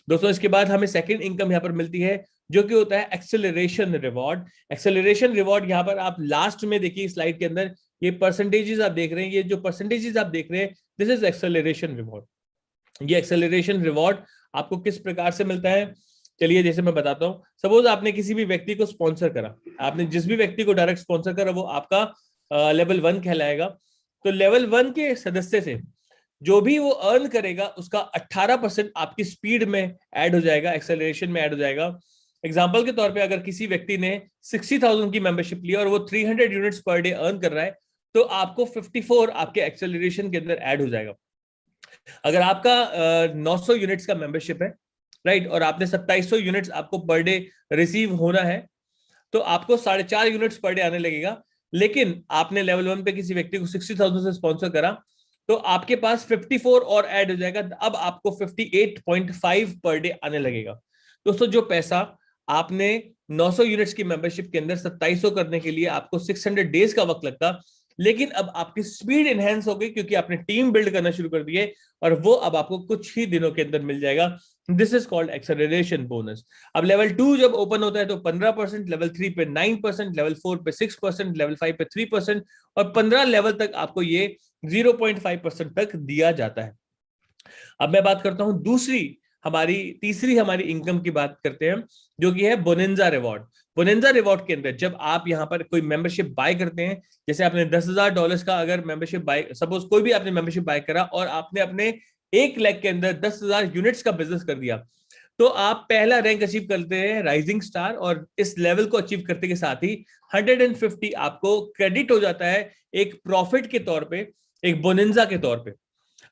दोस्तों। इसके बाद हमें सेकंड इनकम यहाँ पर मिलती है जो कि होता है एक्सेलरेशन रिवॉर्ड। एक्सेलरेशन रिवॉर्ड यहाँ पर आप लास्ट में देखिए स्लाइड के अंदर, ये परसेंटेजेस आप देख रहे हैं, ये जो परसेंटेजेस आप देख रहे हैं, दिस इज एक्सेलरेशन रिवॉर्ड। ये एक्सेलरेशन रिवॉर्ड आपको किस प्रकार से मिलता है, चलिए जैसे मैं बताता हूँ। सपोज आपने किसी भी व्यक्ति को स्पॉन्सर करा, आपने जिस भी व्यक्ति को डायरेक्ट स्पॉन्सर करा वो आपका लेवल 1 कहलाएगा। तो लेवल 1 के सदस्य से जो भी वो अर्न करेगा उसका 18% आपकी स्पीड में ऐड हो जाएगा, एक्सेलरेशन में ऐड हो जाएगा। एग्जांपल के तौर पे अगर किसी व्यक्ति ने 60,000 की मेंबरशिप ली और वो 300 यूनिट्स पर डे अर्न कर रहा है, तो आपको 54 आपके एक्सेलरेशन के अंदर ऐड हो जाएगा। अगर आपका 900 यूनिट्स का मेंबरशिप है, राइट, और आपने 2700 यूनिट्स आपको पर डे रिसीव होना है, तो आपको 4.5 यूनिट्स पर डे आने लगेगा। लेकिन आपने लेवल 1 पे किसी व्यक्ति को 60,000 से स्पॉन्सर करा, तो आपके पास 54 और ऐड हो जाएगा, अब आपको 58.5 पर डे आने लगेगा। दोस्तों जो पैसा आपने 900 यूनिट्स की मेंबरशिप के अंदर 2700 करने के लिए आपको 600 डेज का वक्त लगता, लेकिन अब आपकी स्पीड एनहेंस हो गई क्योंकि आपने टीम बिल्ड करना शुरू कर दिए, और वो अब आपको कुछ ही दिनों के अंदर मिल जाएगा। This is called acceleration bonus. अब लेवल 2 जब ओपन होता है तो 15%, लेवल 3 पे 9%, लेवल 4 पे 6%, लेवल 5 पे 3%, और 15 लेवल तक आपको ये 0.5% तक दिया जाता है। अब मैं बात करता हूं तीसरी हमारी इनकम की बात करते हैं, जो कि है बोनेंजा रिवॉर्ड। बोनेंजा रिवॉर्ड के अंदर जब आप यहां पर कोई मेंबरशिप बाय करते हैं, जैसे आपने $10,000 का अगर मेंबरशिप बाय, सपोज कोई भी आपने मेंबरशिप बाय करा और आपने अपने 1 लाख के अंदर 10,000 यूनिट्स का बिजनेस कर दिया, तो आप पहला रैंक अचीव करते हैं राइजिंग स्टार, और इस लेवल को अचीव करते के साथ ही 150 आपको क्रेडिट हो जाता है एक प्रॉफिट के तौर पे, एक बोनेंजा के तौर पे।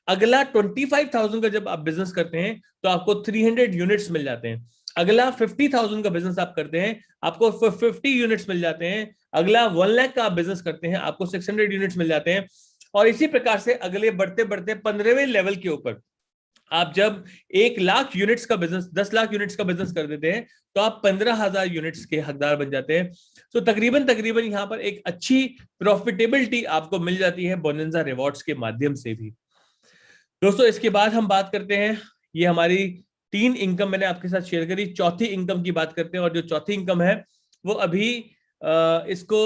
अगला 25,000 का जब आप बिजनेस करते हैं तो आपको 300 यूनिट्स मिल जाते हैं। अगला 50,000 का बिजनेस आप करते हैं, आपको 50 यूनिट्स मिल जाते हैं। अगला 1 लाख का आप बिजनेस करते हैं, आपको 600 यूनिट्स मिल जाते हैं। और इसी प्रकार से अगले बढ़ते बढ़ते 15वें लेवल के ऊपर आप जब 1 लाख यूनिट्स का बिजनेस, 10 लाख यूनिट्स का बिजनेस कर देते हैं, तो आप 15,000 यूनिट्स के हकदार बन जाते हैं। तो तकरीबन यहाँ पर एक अच्छी प्रॉफिटेबिलिटी आपको मिल जाती है बोनेंजा रिवॉर्ड्स के माध्यम से भी। दोस्तों इसके बाद हम बात करते हैं, ये हमारी 3 इनकम मैंने आपके साथ शेयर करी, चौथी इनकम की बात करते हैं। और जो चौथी इनकम है वो अभी इसको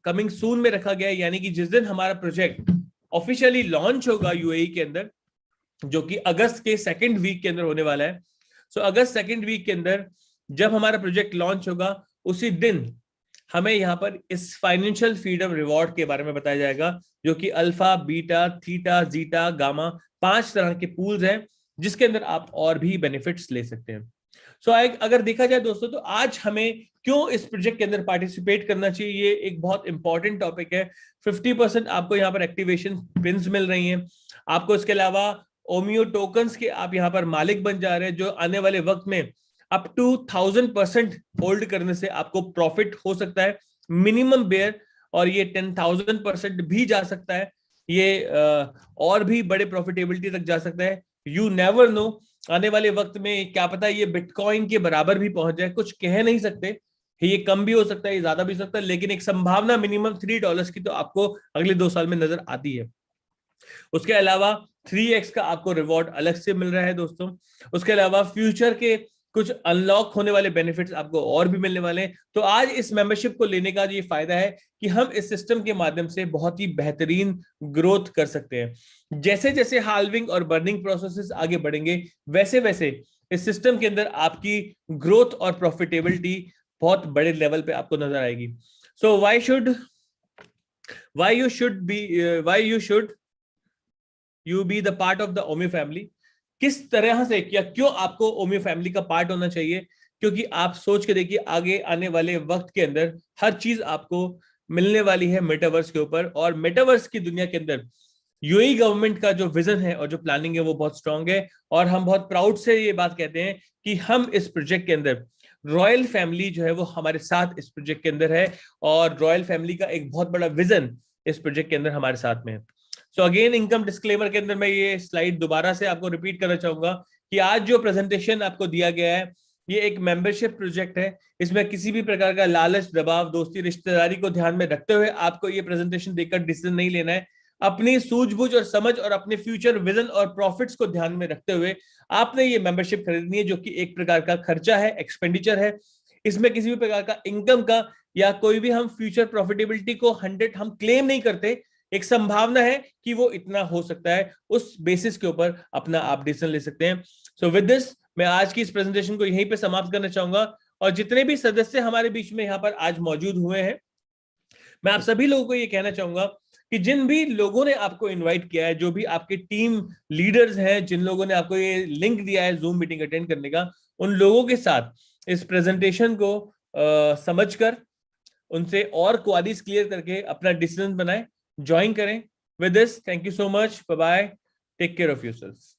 कमिंग सून में रखा गया है, यानी कि जिस दिन हमारा प्रोजेक्ट ऑफिशियली लॉन्च होगा यूएई के अंदर, जो कि अगस्त के 2nd वीक के अंदर होने वाला है। सो अगस्त 2nd वीक के अंदर जब हमारा प्रोजेक्ट लॉन्च होगा, उसी दिन हमें यहाँ पर इस फाइनेंशियल फ्रीडम रिवॉर्ड के बारे में बताया जाएगा, जो कि alpha, beta, theta, zeta, gamma 5 तरह के पूल्स हैं, जिसके अंदर आप और भी बेनिफिट्स ले सकते हैं। सो अगर देखा जाए दोस्तों, तो आज हमें क्यों इस प्रोजेक्ट के अंदर पार्टिसिपेट करना चाहिए, ये एक बहुत इंपॉर्टेंट टॉपिक है। 50% आपको यहाँ पर एक्टिवेशन पिन्स मिल रही हैं, आपको इसके अलावा ओमियो टोकन्स के आप यहाँ पर मालिक बन जा रहे हैं, जो आने वाले वक्त में अप टू 1000% होल्ड करने से आपको प्रॉफिट हो सकता है मिनिमम बेयर, और ये 10,000% भी जा सकता है, ये और भी बड़े प्रॉफिटेबिलिटी तक जा सकता है। यू नेवर नो, आने वाले वक्त में क्या पता ये बिटकॉइन के बराबर भी पहुंच जाए, कुछ कह नहीं सकते, ये कम भी हो सकता है, ये ज्यादा भी हो सकता है, लेकिन एक संभावना मिनिमम $3 की तो आपको अगले 2 साल में नजर आती है। उसके अलावा 3x का आपको रिवॉर्ड अलग से मिल रहा है दोस्तों। उसके अलावा फ्यूचर के कुछ अनलॉक होने वाले बेनिफिट्स आपको और भी मिलने वाले हैं। तो आज इस मेंबरशिप को लेने का ये फायदा है कि हम इस सिस्टम के माध्यम से बहुत ही बेहतरीन ग्रोथ कर सकते हैं। जैसे जैसे हाल्विंग और बर्निंग प्रोसेसेस आगे बढ़ेंगे, वैसे वैसे इस सिस्टम के अंदर आपकी ग्रोथ और प्रॉफिटेबिलिटी बहुत बड़े लेवल पे आपको नजर आएगी। So why should why you should you be the part of the Omio family, किस तरह से या क्यों आपको ओमियो फैमिली का पार्ट होना चाहिए, क्योंकि आप सोच के देखिए आगे आने वाले वक्त के अंदर हर चीज आपको मिलने वाली है मेटावर्स के ऊपर, और मेटावर्स की दुनिया के अंदर यूएई गवर्नमेंट का जो विजन है और जो प्लानिंग है वो बहुत स्ट्रांग है, और हम बहुत प्राउड से ये बात कहते हैं कि हम इस प्रोजेक्ट के अंदर रॉयल फैमिली जो है वो हमारे साथ इस प्रोजेक्ट के अंदर है, और रॉयल फैमिली का एक बहुत बड़ा विजन इस प्रोजेक्ट के अंदर हमारे साथ में है। सो अगेन इनकम डिस्क्लेमर के अंदर मैं ये स्लाइड दोबारा से आपको रिपीट करना चाहूंगा कि आज जो प्रेजेंटेशन आपको दिया गया है ये एक मेंबरशिप प्रोजेक्ट है। इसमें किसी भी प्रकार का लालच, दबाव, दोस्ती, रिश्तेदारी को ध्यान में रखते हुए आपको ये प्रेजेंटेशन देखकर डिसीजन नहीं लेना है। अपनी सूझबूझ और समझ और अपने फ्यूचर विजन और प्रॉफिट्स को ध्यान में रखते हुए आपने ये मेंबरशिप खरीदनी है, जो कि एक प्रकार का खर्चा है, एक्सपेंडिचर है। इसमें किसी भी प्रकार का इनकम का या कोई भी हम फ्यूचर प्रॉफिटेबिलिटी को 100 हम क्लेम नहीं करते। एक संभावना है कि वो इतना हो सकता है, उस बेसिस के ऊपर अपना आप डिसीजन ले सकते हैं। सो विद दिस मैं आज की इस प्रेजेंटेशन को यहीं पे समाप्त करना चाहूंगा, और जितने भी सदस्य हमारे बीच में यहाँ पर आज मौजूद हुए हैं, मैं आप सभी लोगों को ये कहना चाहूंगा कि जिन भी लोगों ने आपको इनवाइट किया है, जो भी आपके टीम लीडर्स हैं, जिन लोगों ने आपको ये लिंक दिया है जूम मीटिंग अटेंड करने का, उन लोगों के साथ इस प्रेजेंटेशन को समझकर उनसे और क्वारीज क्लियर करके अपना डिसीजन बनाएं, ज्वाइन करें। With this thank you so much, bye bye, take care of yourself.